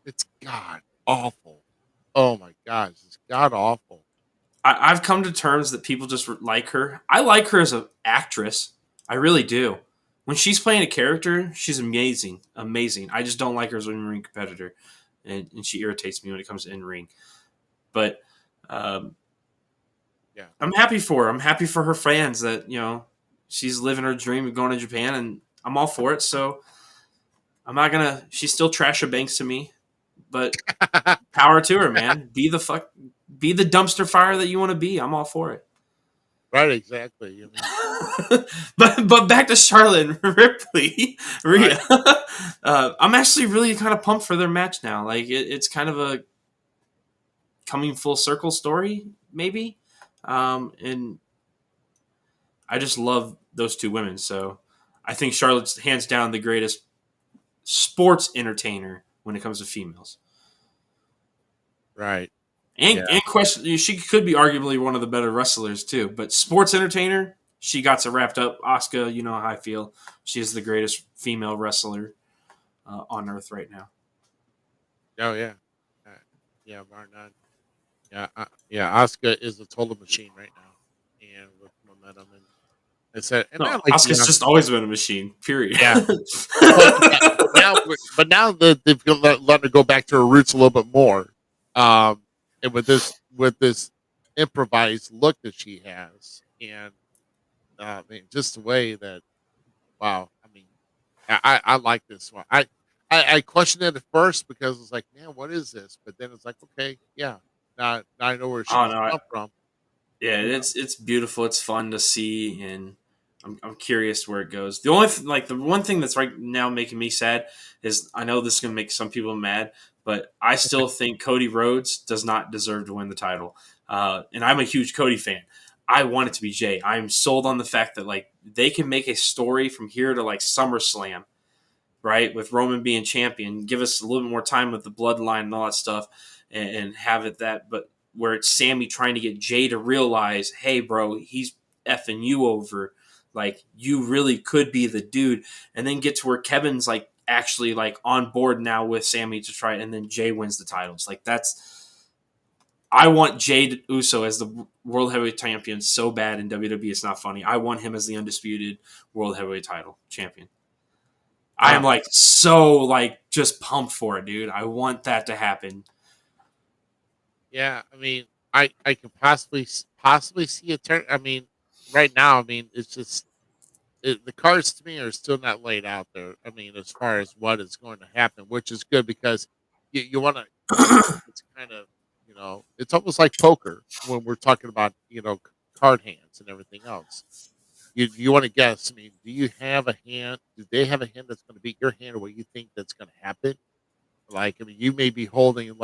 It's god awful. Oh my gosh, it's god awful. I've come to terms that people just like her. I like her as an actress. I really do. When she's playing a character, she's amazing. Amazing. I just don't like her as an in-ring competitor. And she irritates me when it comes to in-ring. But I'm happy for her. I'm happy for her fans that, she's living her dream of going to Japan, and I'm all for it. So I'm not going to – she's still Trasha Banks to me. But power to her, man. Be the dumpster fire that you want to be. I'm all for it. Right, exactly. but back to Charlotte and Ripley, Rhea. I'm actually really kind of pumped for their match now. Like, it's kind of a coming full circle story, maybe. And I just love those two women. So I think Charlotte's hands down the greatest sports entertainer when it comes to females. Right. And question, she could be arguably one of the better wrestlers too. But sports entertainer, she got it wrapped up. Asuka, you know how I feel. She is the greatest female wrestler on earth right now. Oh yeah, bar none. Asuka is a total machine right now, and with momentum and. Asuka's just always been a machine. Period. Yeah. but now that they've let her go back to her roots a little bit more, and with this improvised look that she has, and I mean, just the way that, wow. I mean, I like this one. I questioned it at first because it's like, man, what is this? But then it's like, okay, yeah, now I know where she's come from. Yeah, it's beautiful. It's fun to see, and I'm curious where it goes. The only the one thing that's right now making me sad is I know this is going to make some people mad, but I still think Cody Rhodes does not deserve to win the title. And I'm a huge Cody fan. I want it to be Jay. I'm sold on the fact that they can make a story from here to SummerSlam, right? With Roman being champion, give us a little bit more time with the bloodline and all that stuff, and have it that, but where it's Sammy trying to get Jay to realize, hey, bro, he's effing you over. You really could be the dude. And then get to where Kevin's, actually, on board now with Sammy to try it, and then Jay wins the titles. I want Jay Uso as the World Heavyweight Champion so bad in WWE, it's not funny. I want him as the undisputed World Heavyweight title champion. I am, just pumped for it, dude. I want that to happen. Yeah, I mean, I can possibly see a turn. I mean, right now, I mean, it's just the cards to me are still not laid out there. I mean, as far as what is going to happen, which is good because you want to. It's kind of it's almost like poker when we're talking about card hands and everything else. You want to guess? I mean, do you have a hand? Do they have a hand that's going to beat your hand, or what you think that's going to happen? Like, I mean, you may be holding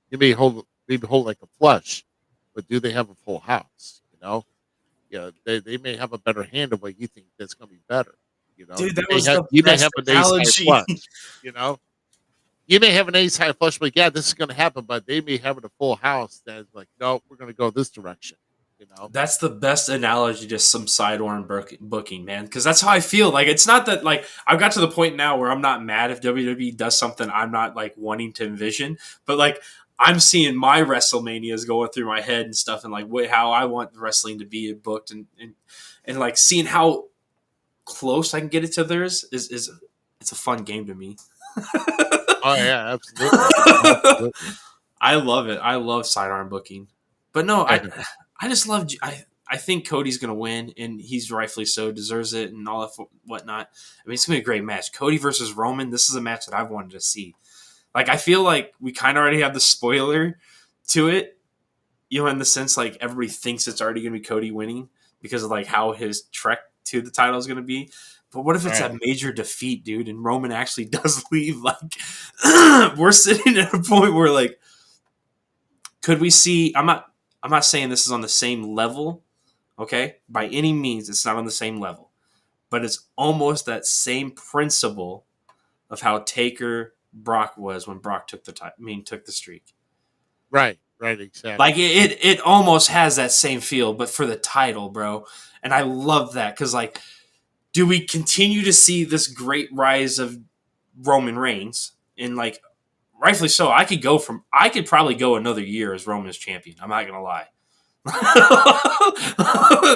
maybe hold like a flush, but do they have a full house? Yeah, they may have a better hand of what you think that's going to be better. Dude, that You may was have the you may best have an ace high analogy. flush. You know, you may have an ace high flush, but yeah, this is going to happen. But they may have a full house that's like, no, we're going to go this direction. That's the best analogy to some sidearm booking, man. Because that's how I feel. Like, it's not that, like, I've got to the point now where I'm not mad if WWE does something I'm not, like, wanting to envision. But, like, I'm seeing my WrestleManias going through my head and stuff, and, like, how I want wrestling to be booked, and like, seeing how close I can get it to theirs is it's a fun game to me. Oh yeah, absolutely. Absolutely. I love it. I love sidearm booking. But no, Okay. I just love. I think Cody's going to win, and he's rightfully so, deserves it, and all that whatnot. I mean, it's going to be a great match. Cody versus Roman. This is a match that I've wanted to see. Like, I feel like we kind of already have the spoiler to it, in the sense like everybody thinks it's already going to be Cody winning because of like how his trek to the title is going to be. But what if it's Right. a major defeat, dude, and Roman actually does leave? Like, we're sitting at a point where, like, could we see? I'm not saying this is on the same level, okay? By any means, it's not on the same level, but it's almost that same principle of how Taker Brock was when Brock took took the streak. Right, exactly. Like, it almost has that same feel, but for the title, bro. And I love that because, like, do we continue to see this great rise of Roman Reigns? And, like, rightfully so. I could probably go another year as Roman's champion. I'm not gonna lie.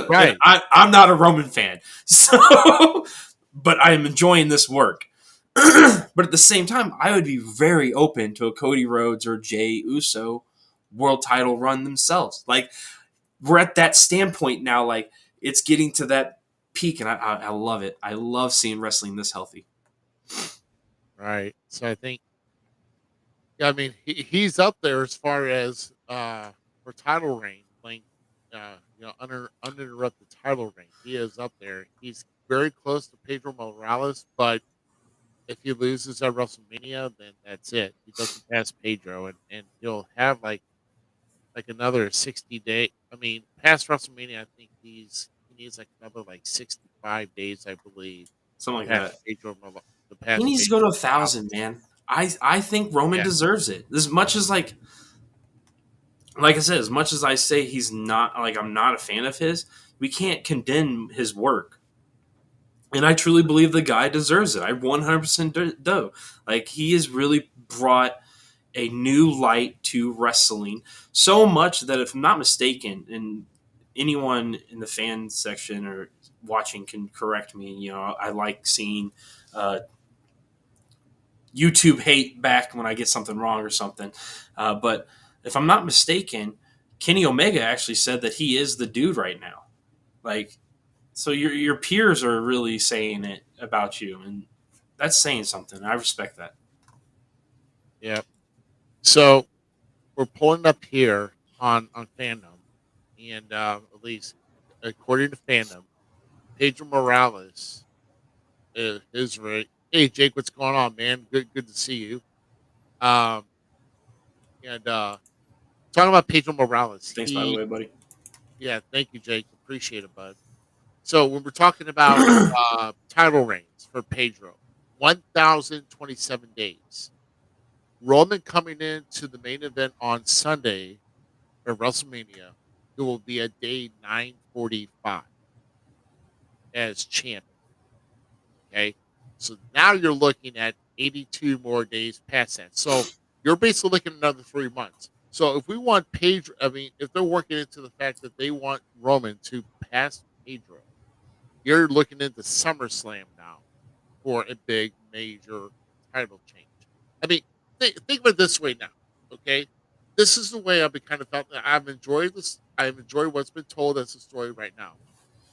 Right. I'm not a Roman fan, so but I am enjoying this work. But at the same time, I would be very open to a Cody Rhodes or Jey Uso world title run themselves. Like, we're at that standpoint now. Like, it's getting to that peak, and I love it. I love seeing wrestling this healthy. Right. So I think, yeah, I mean, he's up there as far as for title reign, like uninterrupted title reign. He is up there. He's very close to Pedro Morales, but if he loses at WrestleMania, then that's it. He doesn't pass Pedro, and he'll have like another 60-day. I mean, past WrestleMania, I think he needs like another like 65 days, I believe. Something like Past that. Pedro Morales. To pass He needs to go Pedro to 1,000, man. I think Roman Yeah. deserves it. As much as like I said, as much as I say he's not, like, I'm not a fan of his, we can't condemn his work. And I truly believe the guy deserves it. I 100% do. Like, he has really brought a new light to wrestling, so much that, if I'm not mistaken, and anyone in the fan section or watching can correct me, I like seeing YouTube hate back when I get something wrong or something. But if I'm not mistaken, Kenny Omega actually said that he is the dude right now. Like, so your peers are really saying it about you, and that's saying something. I respect that. Yeah. So we're pulling up here on fandom, and at least according to fandom, Pedro Morales is right. Hey Jake, what's going on, man? Good to see you. Um, and talking about Pedro Morales, Thanks, by the way, buddy. yeah, thank you, Jake. Appreciate it, bud. So when we're talking about title reigns for Pedro, 1,027 days. Roman coming into the main event on Sunday for WrestleMania, it will be a day 945 as champion. Okay. So now you're looking at 82 more days past that. So you're basically looking at another 3 months. So if we want Pedro, I mean, if they're working into the fact that they want Roman to pass Pedro, you're looking into SummerSlam now for a big major title change. I mean, think of it this way now, okay? This is the way I've been kind of felt. I've enjoyed this. I've enjoyed what's been told as a story right now.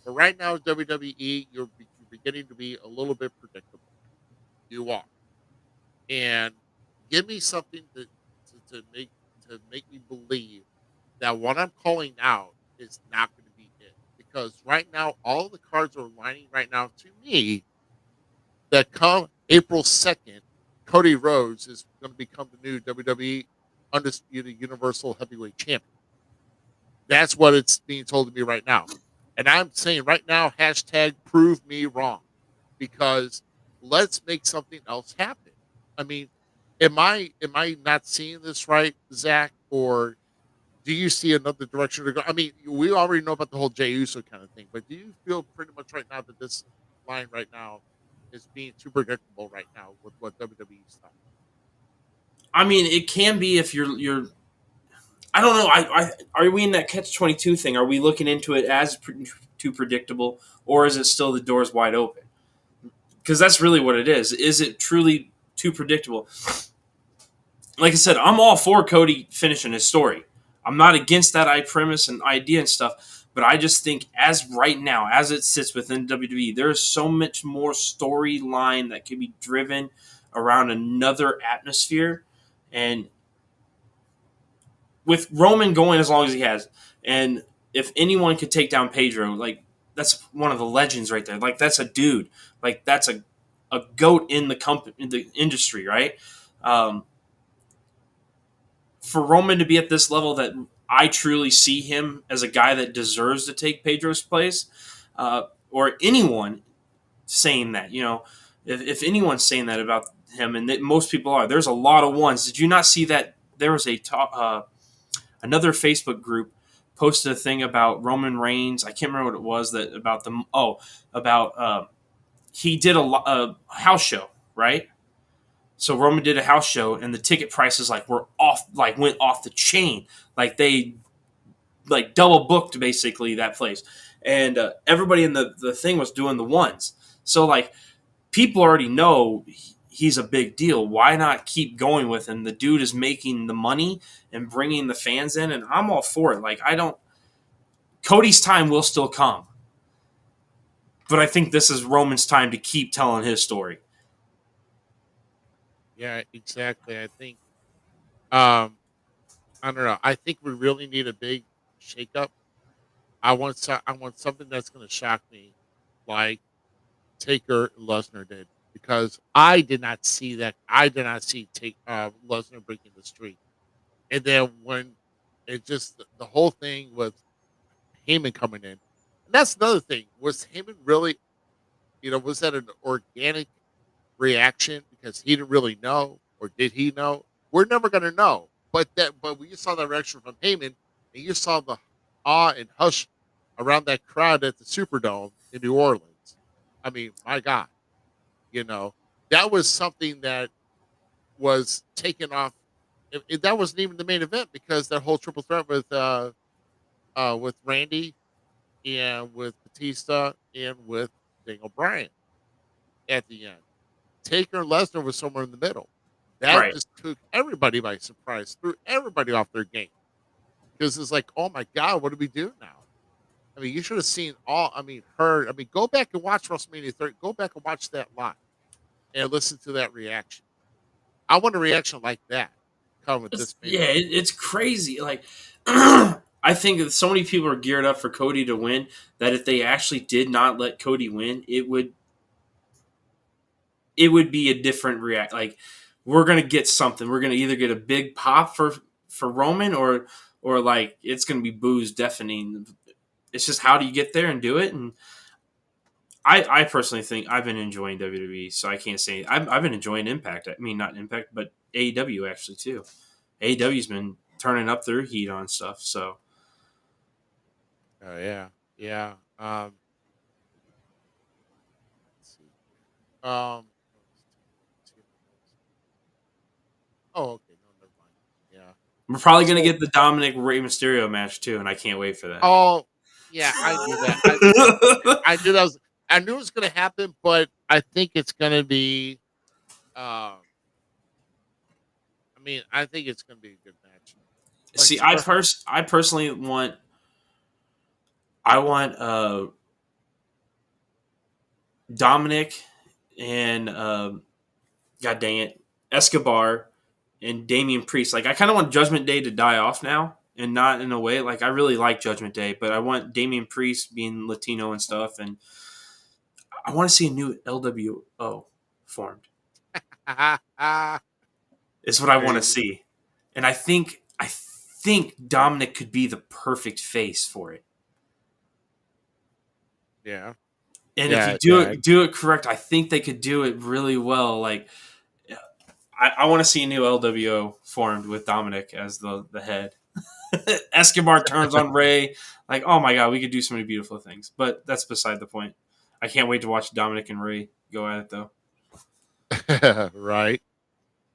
But right now, WWE, you're beginning to be a little bit predictable. You are, and give me something to make me believe that what I'm calling out is not going to be it. Because right now, all the cards are lining right now to me that come April 2nd, Cody Rhodes is going to become the new WWE Undisputed Universal Heavyweight Champion. That's what it's being told to me right now. And I'm saying right now, hashtag prove me wrong. Because let's make something else happen. I mean, am I not seeing this right, Zach? Or do you see another direction to go? I mean, we already know about the whole Jey Uso kind of thing, but do you feel pretty much right now that this line right now is being too predictable right now with what WWE's done? I mean, it can be if you're. I don't know. Are we in that catch-22 thing? Are we looking into it as too predictable, or is it still the doors wide open? Because that's really what it is. Is it truly too predictable? Like I said, I'm all for Cody finishing his story. I'm not against that premise and idea and stuff, but I just think as right now, as it sits within WWE, there's so much more storyline that can be driven around another atmosphere. And with Roman going as long as he has, and if anyone could take down Pedro, like that's one of the legends right there. Like that's a dude. Like that's a goat in the company, in the industry, right? For Roman to be at this level, that I truly see him as a guy that deserves to take Pedro's place, or anyone saying that, if anyone's saying that about him, and that most people are, there's a lot of ones. Did you not see that there was another Facebook group posted a thing about Roman Reigns? I can't remember what it was that about them. He did a house show, right? So Roman did a house show, and the ticket prices went off the chain. Like they double booked basically that place, and everybody in the thing was doing the ones. So people already know he's a big deal. Why not keep going with him? The dude is making the money and bringing the fans in, and I'm all for it. Cody's time will still come, but I think this is Roman's time to keep telling his story. Yeah, exactly. I think I don't know. I think we really need a big shakeup. I want something that's going to shock me, like Taker and Lesnar did, because I did not see that. I did not see Lesnar breaking the streak, and then when it just the whole thing with Heyman coming in, and that's another thing. Was Heyman really, was that an organic reaction because he didn't really know, or did he know? We're never going to know. But when you saw that reaction from Heyman, and you saw the awe and hush around that crowd at the Superdome in New Orleans, I mean, my God, that was something that was taken off. That wasn't even the main event, because that whole triple threat with Randy and with Batista and with Daniel Bryan at the end. Taker and Lesnar was somewhere in the middle. That Right. just took everybody by surprise, threw everybody off their game. Because it's like, oh my God, what do we do now? I mean, you should have seen go back and watch WrestleMania 30. Go back and watch that live and listen to that reaction. I want a reaction like that come with this main event. It's crazy. I think that so many people are geared up for Cody to win that if they actually did not let Cody win, it would be a different react. We're gonna get something. We're gonna either get a big pop for Roman, or it's gonna be booze deafening. It's just, how do you get there and do it? And I personally think I've been enjoying WWE, so I can't say I've been enjoying Impact. I mean, not Impact, but AEW actually too. AEW's been turning up their heat on stuff. So Oh yeah, yeah. Let's see. Um. Oh, okay. No, never mind. Yeah. we're probably gonna get the Dominic Rey Mysterio match too, and I can't wait for that. Oh, yeah. I knew that. I knew that was. I knew it was going to happen, but I think it's going to be. I mean, I think it's going to be a good match. See, I personally want. I want Dominic and God dang it, Escobar and Damian Priest. Like I kind of want Judgment Day to die off now, and not in a way like I really like Judgment Day, but I want Damian Priest being Latino and stuff, and I want to see a new LWO formed. There Is what I want to you go. see, and I think Dominic could be the perfect face for it. Yeah. And if you Yeah. do Yeah. it correct, I think they could do it really well. Like I want to see a new LWO formed with Dominic as the head. Escobar turns on Ray. Like, oh my god, we could do so many beautiful things. But that's beside the point. I can't wait to watch Dominic and Ray go at it though. Right.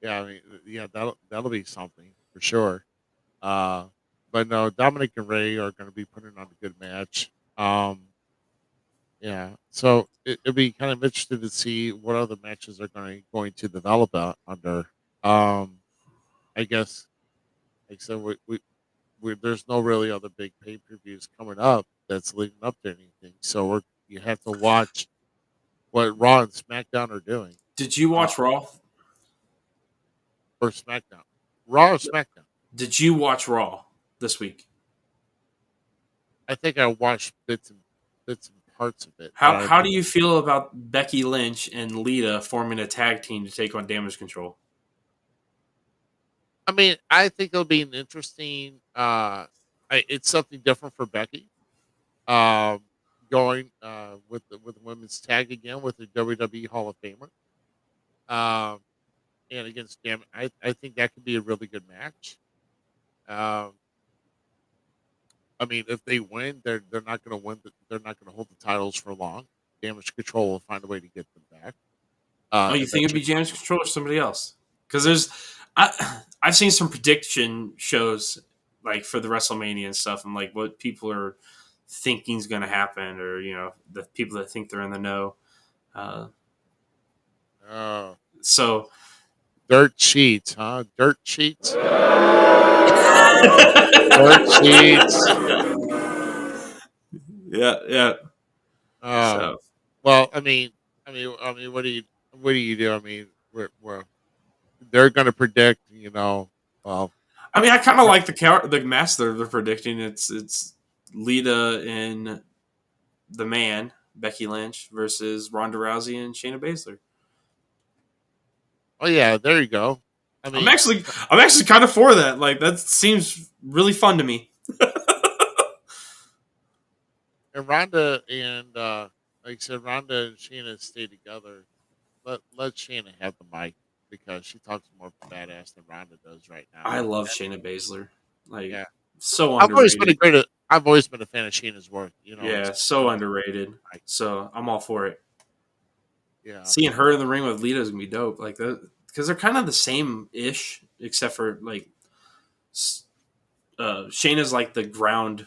Yeah. I mean, yeah, that'll be something for sure. Uh, but no, Dominic and Ray are going to be putting on a good match. Yeah. So it'll be kind of interesting to see what other matches are going to develop out under. Um, I guess, like I said, there's no really other big pay per views coming up that's leading up to anything. So you have to watch what Raw and SmackDown are doing. Did you Uh, watch Raw? or SmackDown, Raw or SmackDown. Did you watch Raw this week? I think I watched bits and parts of it, but How do you feel about Becky Lynch and Lita forming a tag team to take on Damage Control? I mean, I think it'll be an interesting. It's something different for Becky. Um, going with the women's tag again with the WWE Hall of Famer. Um, and against I think that could be a really good match. Um, I mean, if they win, they're not going to win. They're not going to hold the titles for long. Damage Control will find a way to get them back. Oh, you think it'd be Eventually. Damage Control or somebody else? Because I've seen some prediction shows like for the WrestleMania and stuff, and like what people are thinking is going to happen, or the people that think they're in the know. Uh, Uh, so dirt sheets, huh? Dirt sheets. Dirt sheets. yeah, yeah. Uh, So well, what do you do? I mean, they're going to predict, well, I mean, I kind of like the match they're predicting. It's Lita and the Man Becky Lynch versus Ronda Rousey and Shayna Baszler. oh yeah, there you go. I I'm mean, actually I'm actually kind of for that. Like that seems really fun to me. and Ronda and like I said, Ronda and Sheena stay together. Let Sheena have the mic because she talks more badass than Ronda does right now. I love Shayna Baszler. Like Yeah, so I've always been underrated. I've always been a fan of Sheena's work. Yeah, so underrated. So I'm all for it. Yeah, Seeing her in the ring with Lita is gonna be dope. Like that because they're kind of the same ish, except for like Shayna's like the ground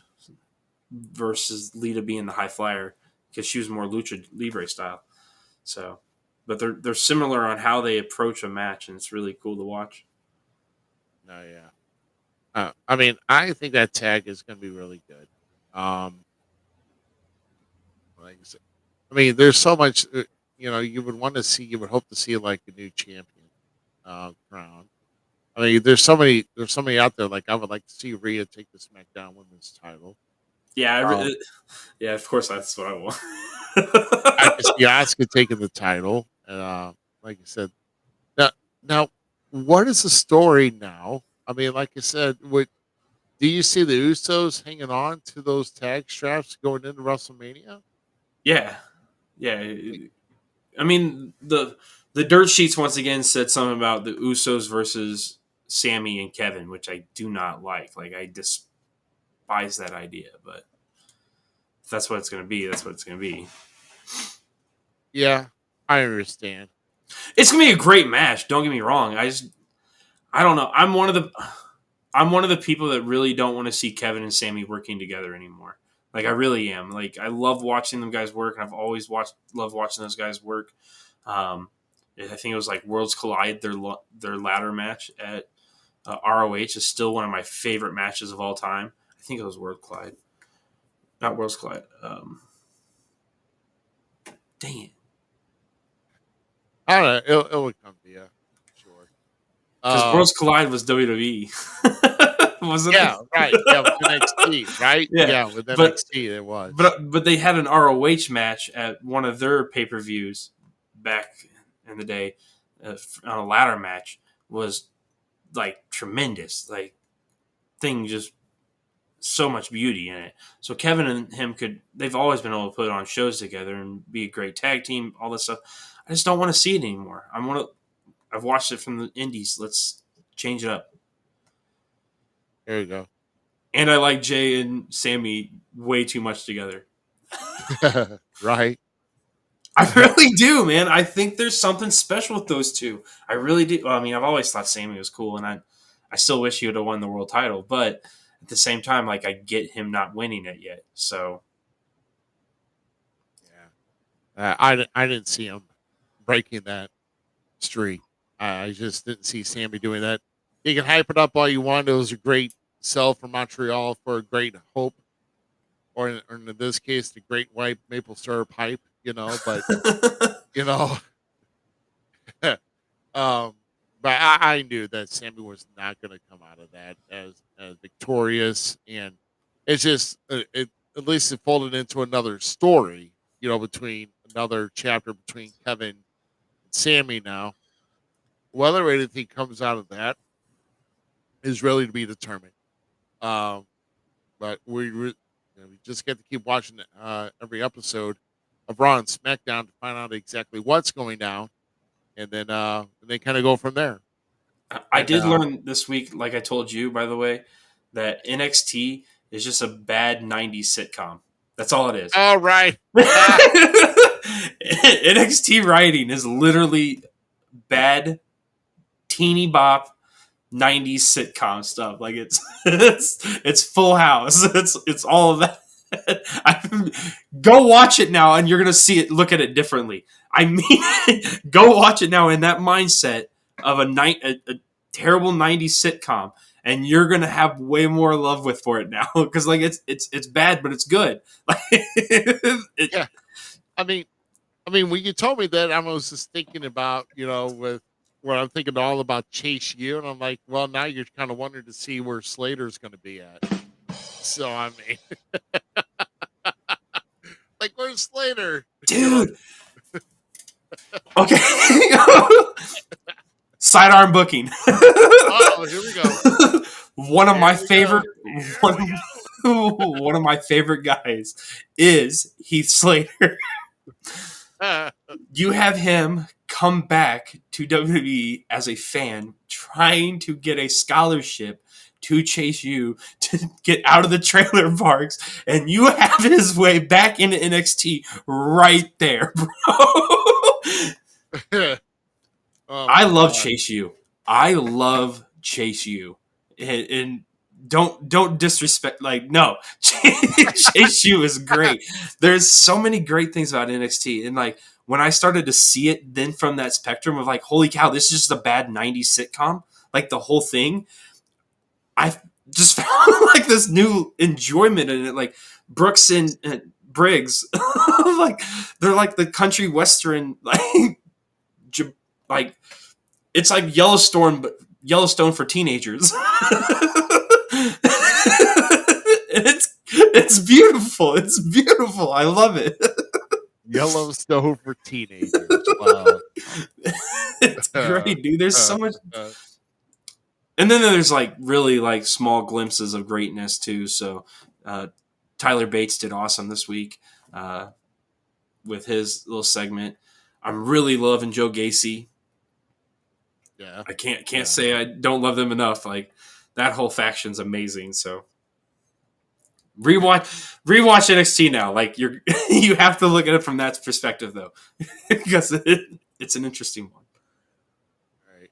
versus Lita being the high flyer because she was more lucha libre style. So, but they're similar on how they approach a match, and it's really cool to watch. no, yeah. I mean, I think that tag is going to be really good. Um, like I said, I mean, there's so much. You would want to see. You would hope to see like a new champion crown. I mean, there's so many. There's somebody out there. Like I would like to see Rhea take the SmackDown Women's title. Yeah, Um, yeah. Of course, that's what I want. I can see Asuka taking the title. Like I said, now, what is the story now? I mean, like I said, do you see the Usos hanging on to those tag straps going into WrestleMania? Yeah, yeah. I mean the dirt sheets once again said something about the Usos versus Sammy and Kevin, which I do not like. Like I despise that idea, but if that's what it's going to be, that's what it's going to be. Yeah, I understand. It's going to be a great match. Don't get me wrong. I don't know. I'm one of the people that really don't want to see Kevin and Sammy working together anymore. Like I really am. Like I love watching them guys work, and I've always loved watching those guys work. Um, I think it was like Worlds Collide. Their ladder match at ROH is still one of my favorite matches of all time. I think it was World Collide, not Worlds Collide. Dang it! I don't know. It would come to you. Sure. Because Worlds Collide was WWE, wasn't Yeah, it? right. Yeah, with NXT, right? Yeah. Yeah, with But NXT it was. but they had an ROH match at one of their pay per views back in the day. On a ladder match was like tremendous. Like thing just so much beauty in it. So Kevin and him they've always been able to put on shows together and be a great tag team, all this stuff. I just don't want to see it anymore. I've watched it from the indies. Let's change it up. There you go. And I like Jay and Sammy way too much together. Right. I really do, man. I think there's something special with those two. I really do. Well, I mean, I've always thought Sammy was cool, and I still wish he would have won the world title. But at the same time, like I get him not winning it yet. So Yeah. I didn't see him breaking that streak. I just didn't see Sammy doing that. You can hype it up all you want. It was a great sell for Montreal for a great hope, or in this case, the great white maple syrup hype. But you know, but I knew that Sammy was not going to come out of that as victorious, and it's just at least it folded into another story. Between another chapter between Kevin and Sammy now. Whether anything comes out of that is really to be determined. But we just get to keep watching every episode of Raw and SmackDown to find out exactly what's going down, and then kind of go from there. I did learn this week, like I told you, by the way, that NXT is just a bad '90s sitcom. That's all it is. All right. NXT writing is literally bad teeny bop 90s sitcom stuff. Like it's Full House. It's all of that. Go watch it now and you're gonna look at it differently. I mean, go watch it now in that mindset of a terrible 90s sitcom, and you're gonna have way more love for it now because like it's bad but it's good. Yeah. I mean, when you told me that, I was just thinking about, with what I'm thinking all about Chase U, and I'm like, well, now you're kind of wondering to see where Slater's going to be at. So, I mean, like, where's Slater? Dude. Okay. Sidearm booking. Oh, here we go. One of my favorite guys is Heath Slater. You have him come back to WWE as a fan, trying to get a scholarship to Chase U to get out of the trailer parks, and you have his way back into NXT right there, bro. I love Chase U. I love Chase U. And don't disrespect. Like, no, Chase U is great. There's so many great things about NXT, and like when I started to see it, then from that spectrum of like, holy cow, this is just a bad '90s sitcom. Like the whole thing, I just found like this new enjoyment in it. Like Brooks and Briggs, like they're like the country western, like it's like Yellowstone, but Yellowstone for teenagers. It's beautiful. It's beautiful. I love it. Yellowstone for teenagers. Wow. It's great, dude. There's so much. And then there's like really like small glimpses of greatness too. So Tyler Bates did awesome this week with his little segment. I'm really loving Joe Gacy. Yeah, I can't say I don't love them enough. Like that whole faction's amazing. So rewatch NXT now. Like you have to look at it from that perspective though, because it's an interesting one. Right.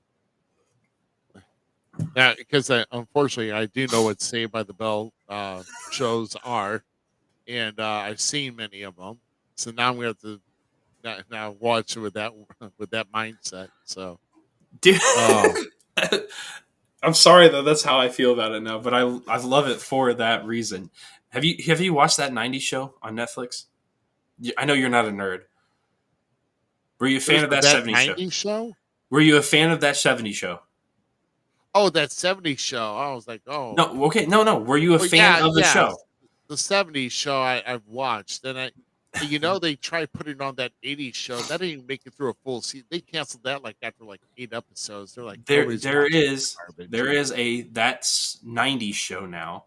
Yeah, because unfortunately I do know what Saved by the Bell shows are, and I've seen many of them. So now I'm going to have to now watch with that mindset. So. Dude, I'm sorry though. That's how I feel about it now. But I love it for that reason. Have you watched that '90s show on Netflix? I know you're not a nerd. Were you a fan of that 70s show? 90s show? Were you a fan of that 70s show? Oh, that 70s show. I was like, oh. No, okay, no. Were you a fan of the show? The 70s show I've watched. And they tried putting on that 80s show. That didn't even make it through a full season. They canceled that after 8 episodes. They're like, there is a that's 90s show now.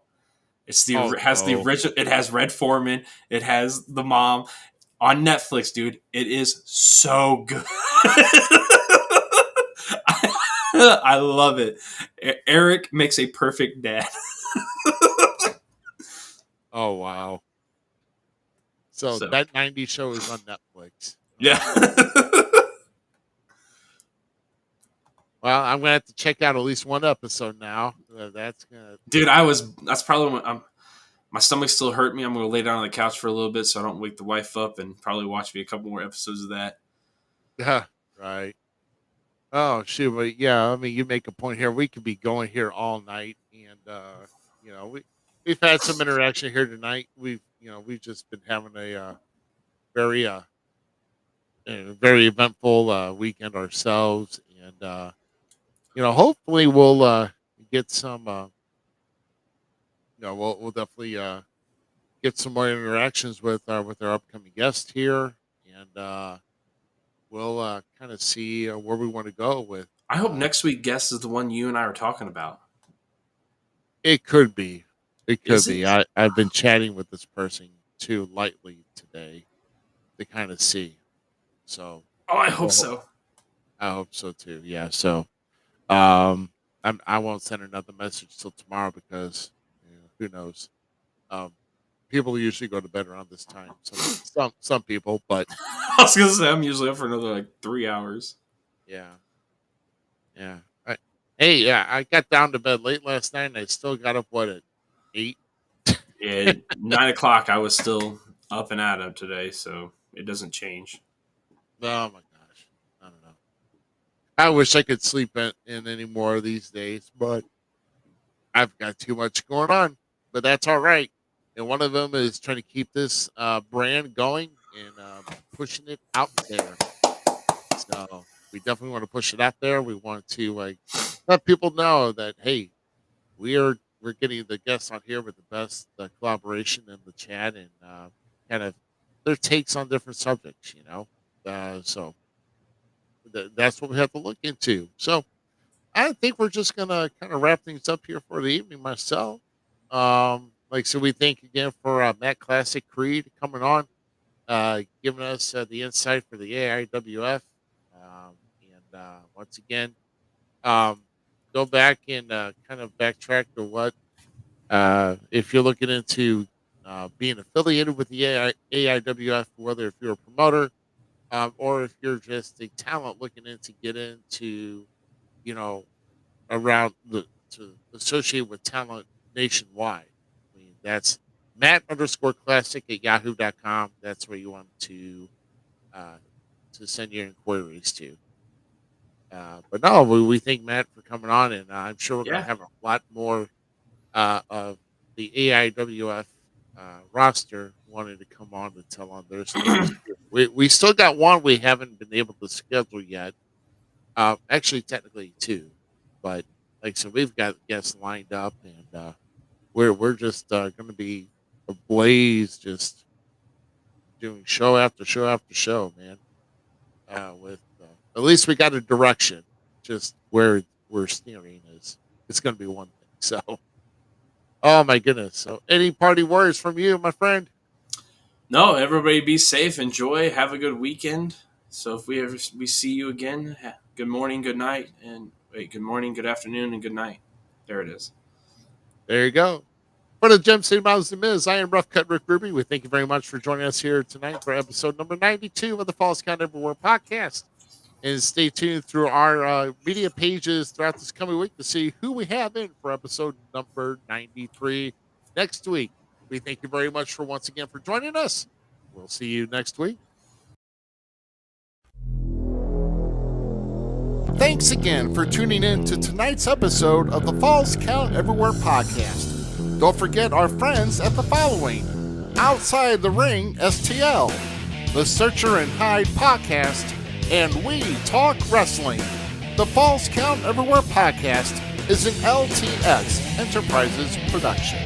It's the original. It has Red Foreman. It has the mom on Netflix, dude. It is so good. I love it. Eric makes a perfect dad. Oh wow! So that 90s show is on Netflix. Yeah. Well, I'm gonna have to check out at least one episode now. That's gonna. Dude, that's probably when my stomach still hurt me. I'm gonna lay down on the couch for a little bit so I don't wake the wife up and probably watch me a couple more episodes of that. Yeah. Right. Oh shoot! But yeah, I mean, you make a point here. We could be going here all night, and we've had some interaction here tonight. We've just been having a very very eventful weekend ourselves, and hopefully we'll get some. We'll definitely get some more interactions with our upcoming guest here, and we'll kind of see where we want to go with. I hope next week guest is the one you and I are talking about. It could be. It could be. I've been chatting with this person too lightly today to kind of see. So. Oh, I hope so. I hope so too. Yeah. So, I won't send another message till tomorrow because who knows. People usually go to bed around this time. Some people, but I was gonna say I'm usually up for another 3 hours. Yeah. I got down to bed late last night, and I still got up at 8. Yeah, 9 o'clock. I was still up and at 'em today, so it doesn't change. Oh my gosh, I don't know. I wish I could sleep in any more these days, but I've got too much going on. But that's all right. And one of them is trying to keep this brand going and pushing it out there. So we definitely want to push it out there. We want to let people know that hey, we're getting the guests on here with the best collaboration in the chat and kind of their takes on different subjects. So that's what we have to look into. So I think we're just gonna kind of wrap things up here for the evening. Myself. So we thank again for Matt Classic Creed coming on, giving us the insight for the AIWF. And once again, go back and kind of backtrack to what, if you're looking into being affiliated with the AIWF, whether if you're a promoter or if you're just a talent looking to get into, around to associate with talent nationwide. I mean, that's Matt_Classic at yahoo.com. That's where you want to send your inquiries to. But no, we thank Matt for coming on, and I'm sure we're going to have a lot more of the AIWF roster wanting to come on to tell on their stories. We still got one we haven't been able to schedule yet. Actually, technically 2, but so we've got guests lined up, and we're just going to be ablaze, just doing show after show after show, man. With at least we got a direction, just where we're steering is. It's going to be one thing. So, oh my goodness. So, any party words from you, my friend? No, everybody be safe, enjoy, have a good weekend. So if we see you again, good morning, good night, and good morning, good afternoon, and good night. There it is. There you go. For the Gem City Miles and Miz, I am Rough Cut Rick Ruby. We thank you very much for joining us here tonight for episode number 92 of the Falls Count Everywhere podcast. And stay tuned through our media pages throughout this coming week to see who we have in for episode number 93 next week. We thank you very much for once again for joining us. We'll see you next week. Thanks again for tuning in to tonight's episode of the Falls Count Everywhere podcast. Don't forget our friends at the following: Outside the Ring STL, the Searcher and Hide podcast, and We Talk Wrestling. The Falls Count Everywhere podcast is an LTS Enterprises production.